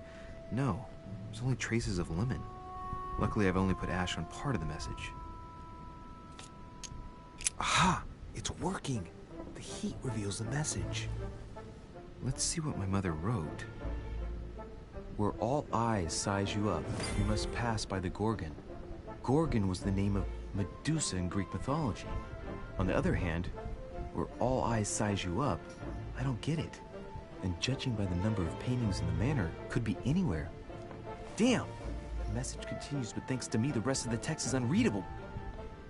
no. There's only traces of lemon. Luckily, I've only put ash on part of the message. Aha! It's working! The heat reveals the message. Let's see what my mother wrote. Where all eyes size you up, you must pass by the Gorgon. Gorgon was the name of Medusa in Greek mythology. On the other hand, where all eyes size you up, I don't get it. And judging by the number of paintings in the manor, could be anywhere. Damn! The message continues, but thanks to me, the rest of the text is unreadable.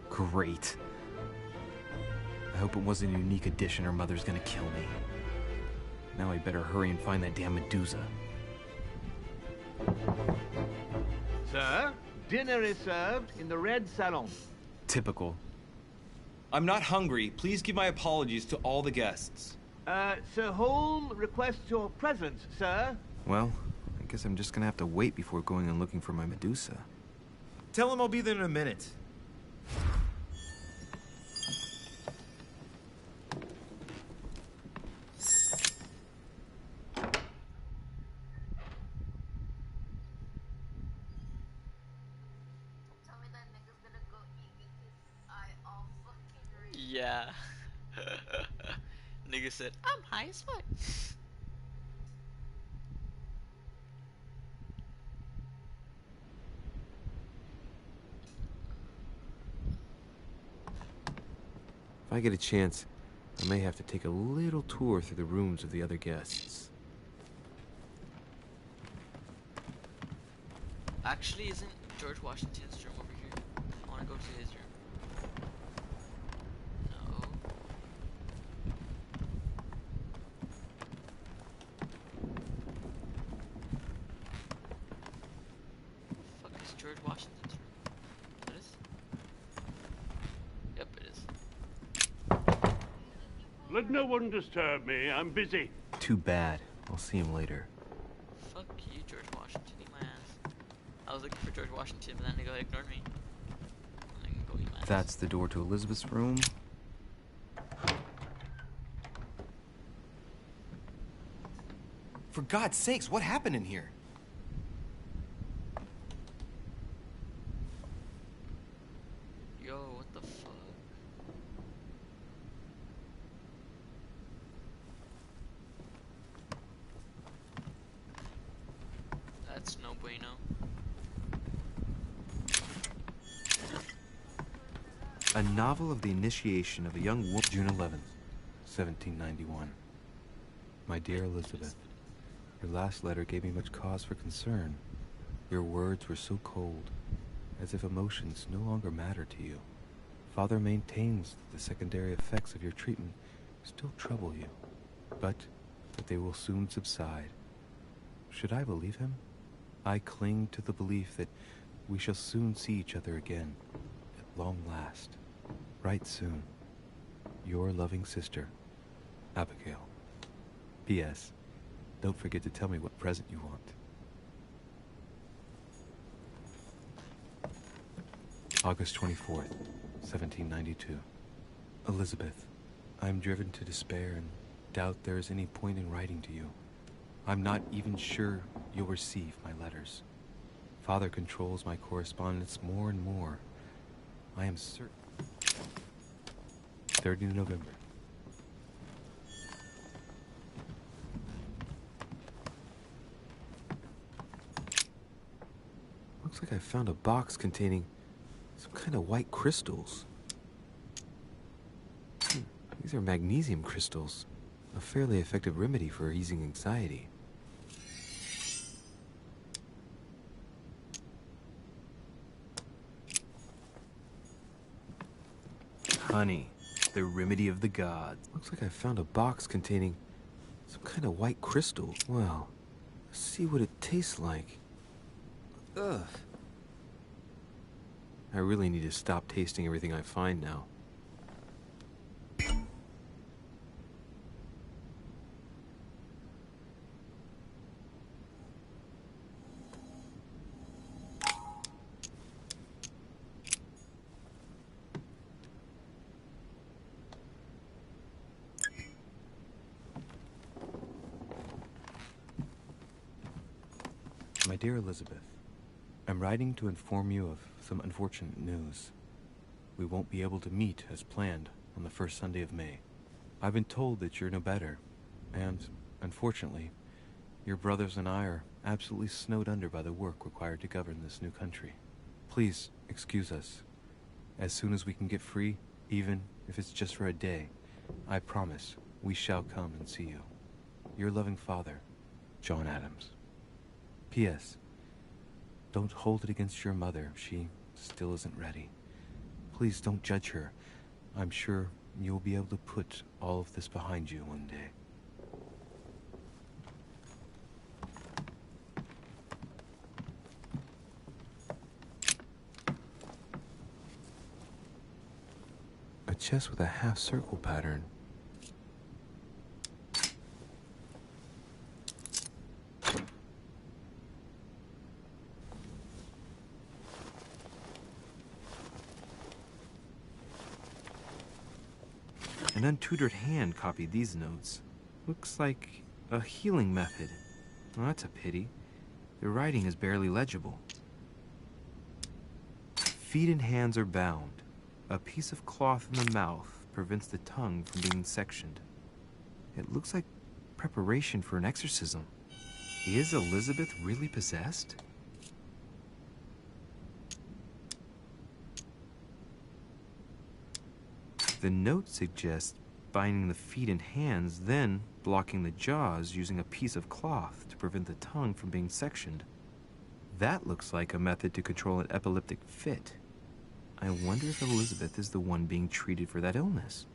Great. I hope it wasn't a unique edition or Mother's gonna kill me. Now I better hurry and find that damn Medusa. Sir, dinner is served in the red salon. Typical. I'm not hungry. Please give my apologies to all the guests. Sir Holm requests your presence, sir. Well, I guess I'm just gonna have to wait before going and looking for my Medusa. Tell him I'll be there in a minute. Yeah. Nigga said, I'm high as fuck. If I get a chance, I may have to take a little tour through the rooms of the other guests. Actually, isn't George Washington's room over here? I want to go to his room. No. Fuck is George Washington's room? That is? Yep, it is. Let no one disturb me. I'm busy. Too bad. I'll see him later. Fuck you, George Washington. Eat my ass. I was looking for George Washington, but that nigga ignored me. I can go eat my ass. That's the door to Elizabeth's room. For God's sakes, what happened in here? Yo, what the fuck? That's no bueno. A novel of the initiation of a young woman. June 11th, 1791. My dear Elizabeth, your last letter gave me much cause for concern. Your words were so cold, as if emotions no longer matter to you. Father maintains that the secondary effects of your treatment still trouble you, but that they will soon subside. Should I believe him? I cling to the belief that we shall soon see each other again, at long last. Right soon. Your loving sister, Abigail. P.S. Don't forget to tell me what present you want. August 24th, 1792. Elizabeth, I'm driven to despair and doubt there is any point in writing to you. I'm not even sure you'll receive my letters. Father controls my correspondence more and more. I am certain. 30 November. Looks like I found a box containing some kind of white crystals. These are magnesium crystals, a fairly effective remedy for easing anxiety. Honey, the remedy of the gods. Looks like I found a box containing some kind of white crystal. Well, let's see what it tastes like. Ugh. I really need to stop tasting everything I find now. My dear Elizabeth, I'm writing to inform you of some unfortunate news. We won't be able to meet as planned on the first Sunday of May. I've been told that you're no better, and, unfortunately, your brothers and I are absolutely snowed under by the work required to govern this new country. Please excuse us. As soon as we can get free, even if it's just for a day, I promise we shall come and see you. Your loving father, John Adams. P.S. Don't hold it against your mother. She still isn't ready. Please don't judge her. I'm sure you'll be able to put all of this behind you one day. A chest with a half-circle pattern. An untutored hand copied these notes. Looks like a healing method. Well, that's a pity. The writing is barely legible. Feet and hands are bound. A piece of cloth in the mouth prevents the tongue from being sectioned. It looks like preparation for an exorcism. Is Elizabeth really possessed? The note suggests binding the feet and hands, then blocking the jaws using a piece of cloth to prevent the tongue from being sectioned. That looks like a method to control an epileptic fit. I wonder if Elizabeth is the one being treated for that illness.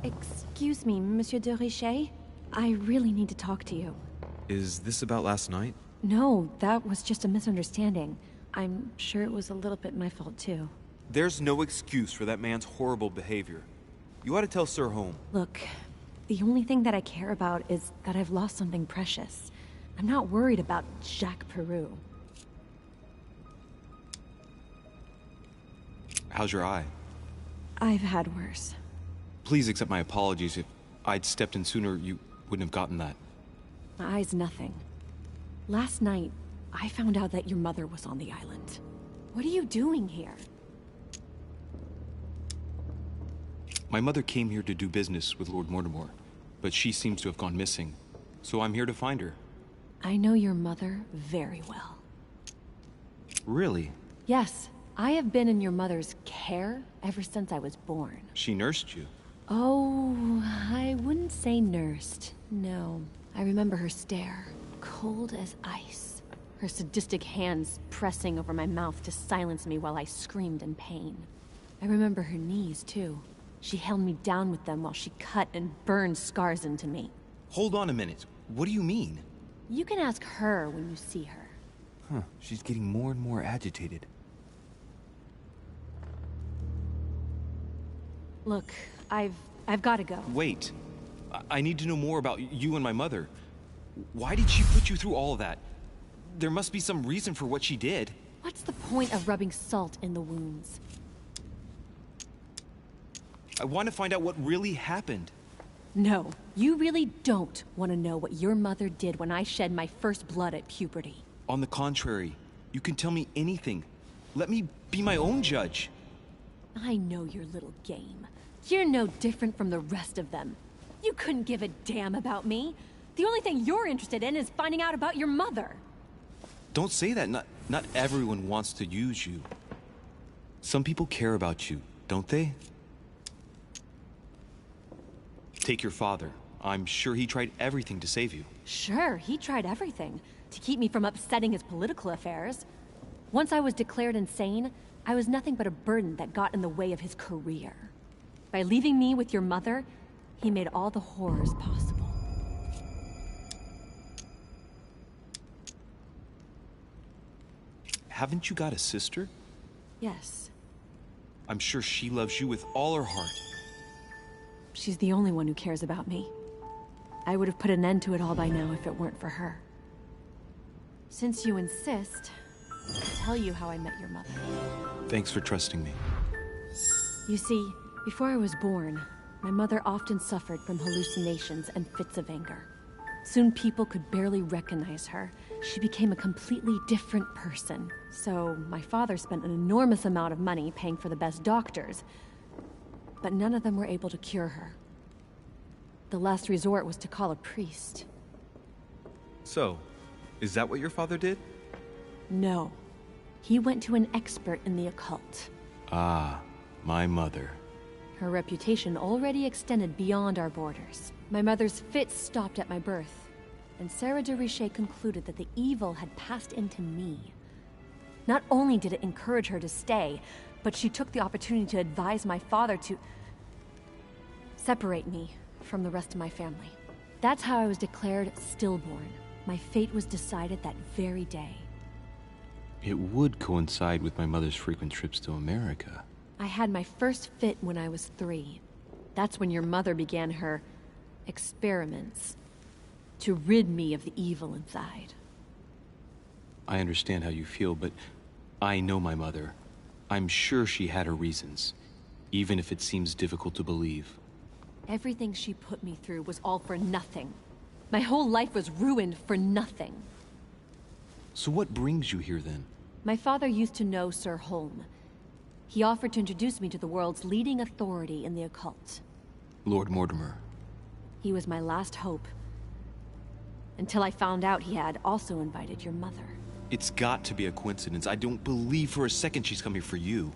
Excuse me, Monsieur de Richet? I really need to talk to you. Is this about last night? No, that was just a misunderstanding. I'm sure it was a little bit my fault, too. There's no excuse for that man's horrible behavior. You ought to tell Sir Home. Look, the only thing that I care about is that I've lost something precious. I'm not worried about Jacques Peru. How's your eye? I've had worse. Please accept my apologies. If I'd stepped in sooner, you wouldn't have gotten that. My eye's nothing. Last night, I found out that your mother was on the island. What are you doing here? My mother came here to do business with Lord Mortimer, but she seems to have gone missing. So I'm here to find her. I know your mother very well. Really? Yes, I have been in your mother's care ever since I was born. She nursed you? Oh, I wouldn't say nursed. No. I remember her stare, cold as ice. Her sadistic hands pressing over my mouth to silence me while I screamed in pain. I remember her knees, too. She held me down with them while she cut and burned scars into me. Hold on a minute. What do you mean? You can ask her when you see her. Huh, she's getting more and more agitated. Look, I've got to go. Wait. I need to know more about you and my mother. Why did she put you through all of that? There must be some reason for what she did. What's the point of rubbing salt in the wounds? I want to find out what really happened. No, you really don't want to know what your mother did when I shed my first blood at puberty. On the contrary, you can tell me anything. Let me be my own judge. I know your little game. You're no different from the rest of them. You couldn't give a damn about me. The only thing you're interested in is finding out about your mother. Don't say that. Not everyone wants to use you. Some people care about you, don't they? Take your father. I'm sure he tried everything to save you. Sure, he tried everything to keep me from upsetting his political affairs. Once I was declared insane, I was nothing but a burden that got in the way of his career. By leaving me with your mother, he made all the horrors possible. Haven't you got a sister? Yes. I'm sure she loves you with all her heart. She's the only one who cares about me. I would have put an end to it all by now if it weren't for her. Since you insist, I'll tell you how I met your mother. Thanks for trusting me. You see, before I was born, my mother often suffered from hallucinations and fits of anger. Soon people could barely recognize her. She became a completely different person. So my father spent an enormous amount of money paying for the best doctors, but none of them were able to cure her. The last resort was to call a priest. So, is that what your father did? No. He went to an expert in the occult. Ah, my mother. Her reputation already extended beyond our borders. My mother's fits stopped at my birth, and Sarah de Richet concluded that the evil had passed into me. Not only did it encourage her to stay, but she took the opportunity to advise my father to separate me from the rest of my family. That's how I was declared stillborn. My fate was decided that very day. It would coincide with my mother's frequent trips to America. I had my first fit when I was 3. That's when your mother began her experiments to rid me of the evil inside. I understand how you feel, but I know my mother. I'm sure she had her reasons, even if it seems difficult to believe. Everything she put me through was all for nothing. My whole life was ruined for nothing. So what brings you here then? My father used to know Sir Holm. He offered to introduce me to the world's leading authority in the occult. Lord Mortimer. He was my last hope. Until I found out he had also invited your mother. It's got to be a coincidence. I don't believe for a second she's coming for you.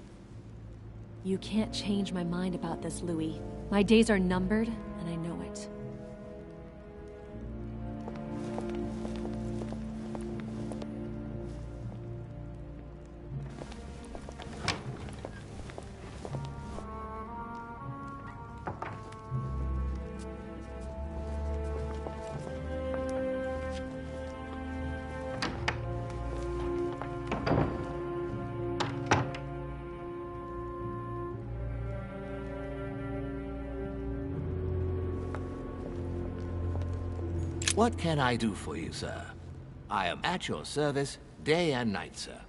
You can't change my mind about this, Louis. My days are numbered, and I know it. What can I do for you, sir? I am at your service, day and night, sir.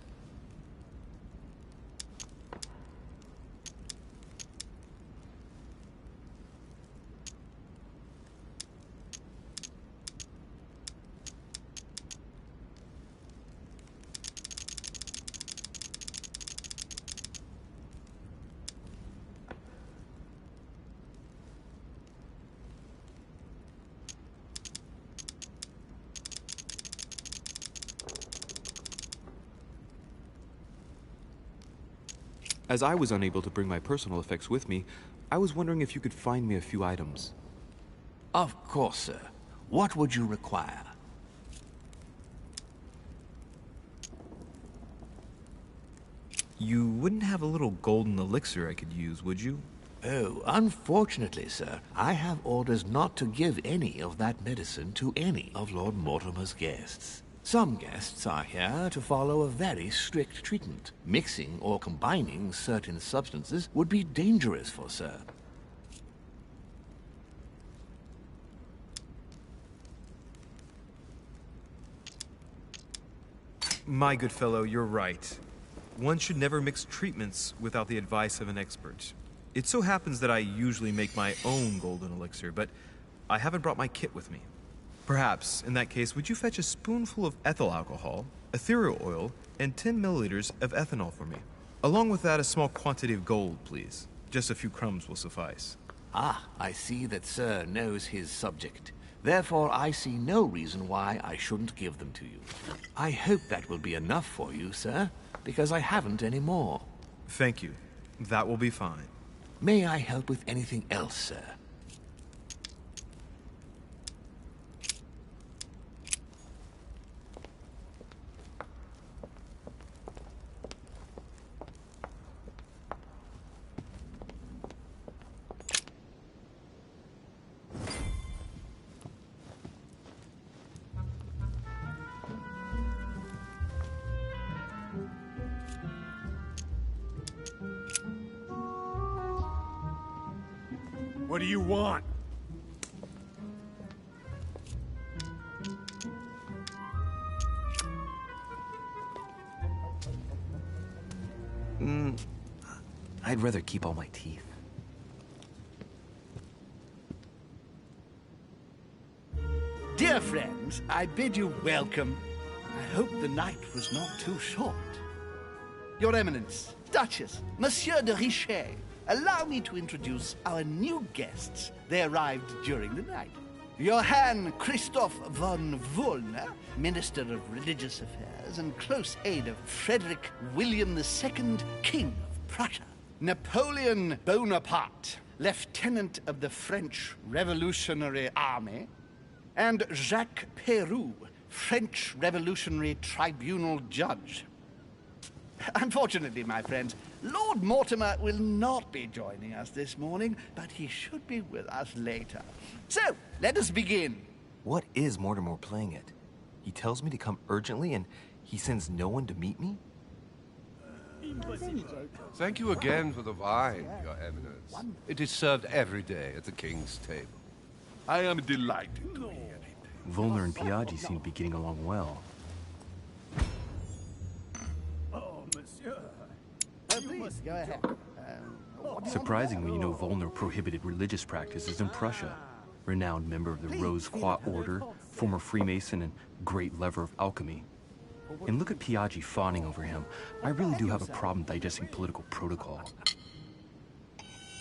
As I was unable to bring my personal effects with me, I was wondering if you could find me a few items. Of course, sir. What would you require? You wouldn't have a little golden elixir I could use, would you? Oh, unfortunately, sir, I have orders not to give any of that medicine to any of Lord Mortimer's guests. Some guests are here to follow a very strict treatment. Mixing or combining certain substances would be dangerous for sir. My good fellow, you're right. One should never mix treatments without the advice of an expert. It so happens that I usually make my own golden elixir, but I haven't brought my kit with me. Perhaps, in that case, would you fetch a spoonful of ethyl alcohol, ethereal oil, and 10 milliliters of ethanol for me? Along with that, a small quantity of gold, please. Just a few crumbs will suffice. Ah, I see that sir knows his subject. Therefore, I see no reason why I shouldn't give them to you. I hope that will be enough for you, sir, because I haven't any more. Thank you. That will be fine. May I help with anything else, sir? What do you want? I'd rather keep all my teeth. Dear friends, I bid you welcome. I hope the night was not too short. Your Eminence, Duchess, Monsieur de Richet, allow me to introduce our new guests. They arrived during the night. Johann Christoph von Wollner, Minister of Religious Affairs and close aide of Frederick William II, King of Prussia. Napoleon Bonaparte, Lieutenant of the French Revolutionary Army, and Jacques Peroux, French Revolutionary Tribunal Judge. Unfortunately, my friends, Lord Mortimer will not be joining us this morning, but he should be with us later. So, let us begin. What is Mortimer playing at? He tells me to come urgently and he sends no one to meet me? Thank you again for the wine, Your Eminence. It is served every day at the King's table. I am delighted to hear it. Volner and Piaggi seem to be getting along well. Please, go ahead. Surprising when you know Volner prohibited religious practices in Prussia. Renowned member of the Rose Croix Order, former Freemason, and great lover of alchemy. And look at Piaggi fawning over him. I really do have a problem digesting political protocol.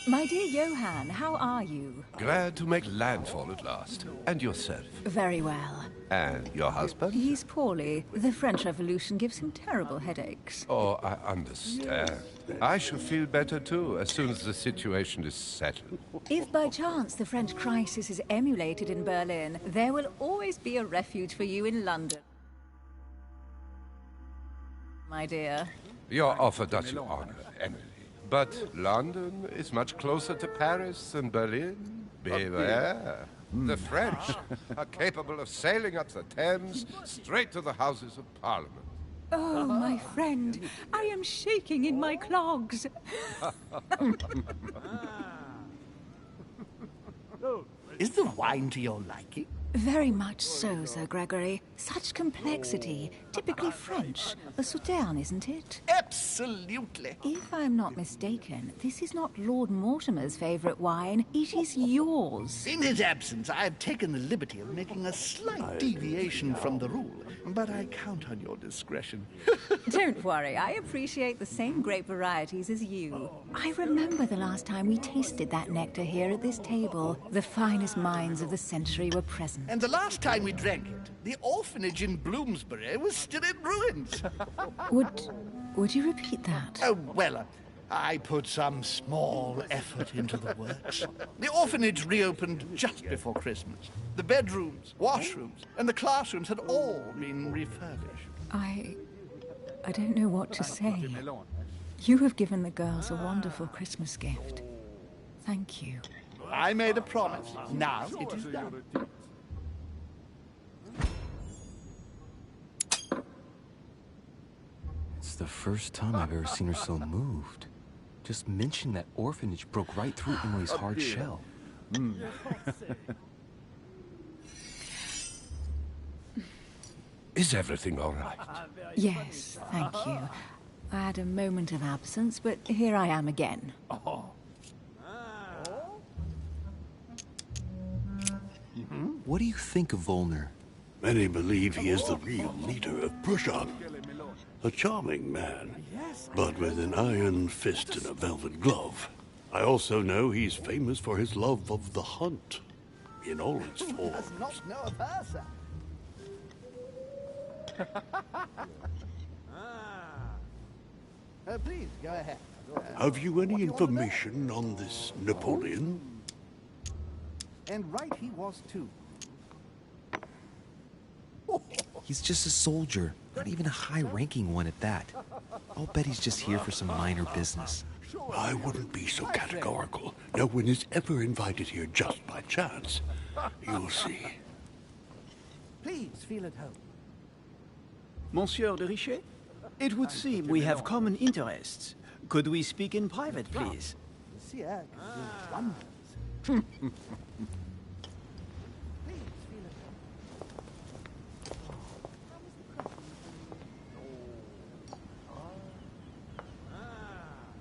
My dear Johann, how are you? Glad to make landfall at last. And yourself? Very well. And your husband? He's poorly. The French Revolution gives him terrible headaches. Oh, I understand. I shall feel better too, as soon as the situation is settled. If by chance the French crisis is emulated in Berlin, there will always be a refuge for you in London. My dear. Your offer does you honor, Emily. But London is much closer to Paris than Berlin. Beware. The French are capable of sailing up the Thames straight to the Houses of Parliament. Oh, my friend, I am shaking in my clogs. Is the wine to your liking? Very much so, Sir Gregory. Such complexity. Typically French. A Sauterne, isn't it? Absolutely. If I'm not mistaken, this is not Lord Mortimer's favourite wine. It is yours. In his absence, I have taken the liberty of making a slight deviation from the rule, but I count on your discretion. Don't worry, I appreciate the same grape varieties as you. I remember the last time we tasted that nectar here at this table. The finest minds of the century were present. And the last time we drank it, the orphanage in Bloomsbury was still in ruins. Would you repeat that? Oh, well, I put some small effort into the works. The orphanage reopened just before Christmas. The bedrooms, washrooms, and the classrooms had all been refurbished. I don't know what to say. You have given the girls a wonderful Christmas gift. Thank you. I made a promise. Now it is done. It's the first time I've ever seen her so moved. Just mention that orphanage broke right through Emily's hard shell. Is everything all right? Yes, thank you. I had a moment of absence, but here I am again. What do you think of Volner? Many believe he is the real leader of Prussia. A charming man, but with an iron fist and a velvet glove. I also know he's famous for his love of the hunt, in all its Who forms. does not know of her, sir? Please, go ahead. Have you any information on this Napoleon? And right he was, too. He's just a soldier, not even a high-ranking one at that. I'll bet he's just here for some minor business. I wouldn't be so categorical. No one is ever invited here just by chance. You'll see. Please, feel at home. Monsieur de Richet? It would seem we have common interests. Could we speak in private, please? Monsieur can do wonders.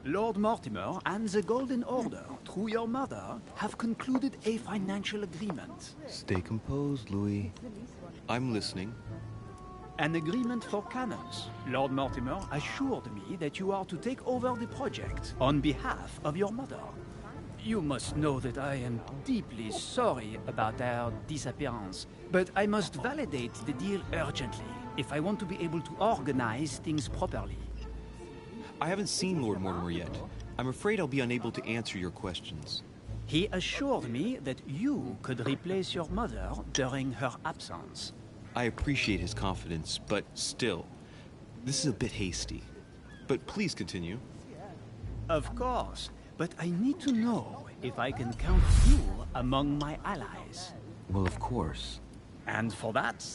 Lord Mortimer and the Golden Order, through your mother, have concluded a financial agreement. Stay composed, Louis. I'm listening. An agreement for cannons. Lord Mortimer assured me that you are to take over the project on behalf of your mother. You must know that I am deeply sorry about their disappearance, but I must validate the deal urgently if I want to be able to organize things properly. I haven't seen Lord Mortimer yet. I'm afraid I'll be unable to answer your questions. He assured me that you could replace your mother during her absence. I appreciate his confidence, but still, this is a bit hasty. But please continue. Of course, but I need to know if I can count you among my allies. Well, of course. And for that,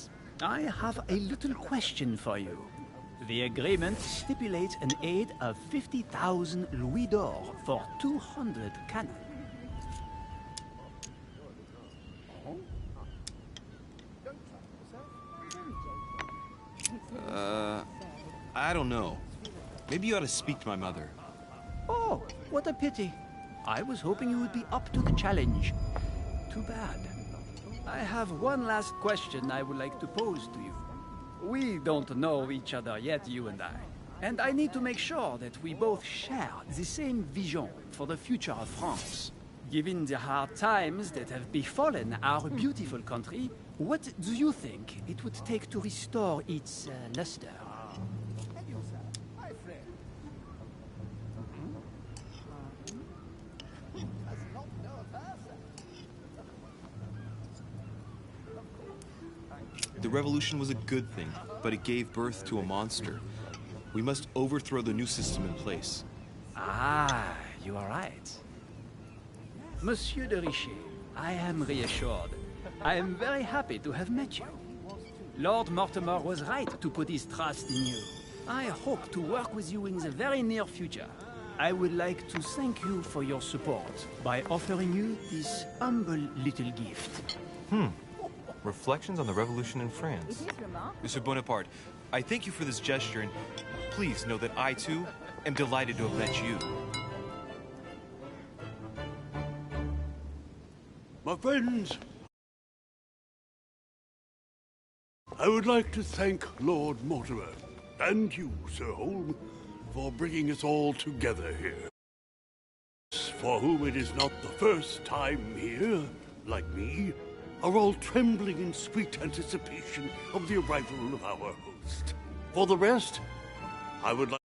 I have a little question for you. The agreement stipulates an aid of 50,000 louis d'or for 200 cannon. I don't know. Maybe you ought to speak to my mother. Oh, what a pity. I was hoping you would be up to the challenge. Too bad. I have one last question I would like to pose to you. We don't know each other yet, you and I. And I need to make sure that we both share the same vision for the future of France. Given the hard times that have befallen our beautiful country, what do you think it would take to restore its luster? The revolution was a good thing, but it gave birth to a monster. We must overthrow the new system in place. Ah, you are right. Monsieur de Richet, I am reassured. I am very happy to have met you. Lord Mortimer was right to put his trust in you. I hope to work with you in the very near future. I would like to thank you for your support by offering you this humble little gift. Reflections on the Revolution in France. Monsieur Bonaparte, I thank you for this gesture, and please know that I, too, am delighted to have met you. My friends, I would like to thank Lord Mortimer, and you, Sir Holm, for bringing us all together here. For whom it is not the first time here, like me, are all trembling in sweet anticipation of the arrival of our host. For the rest, I would like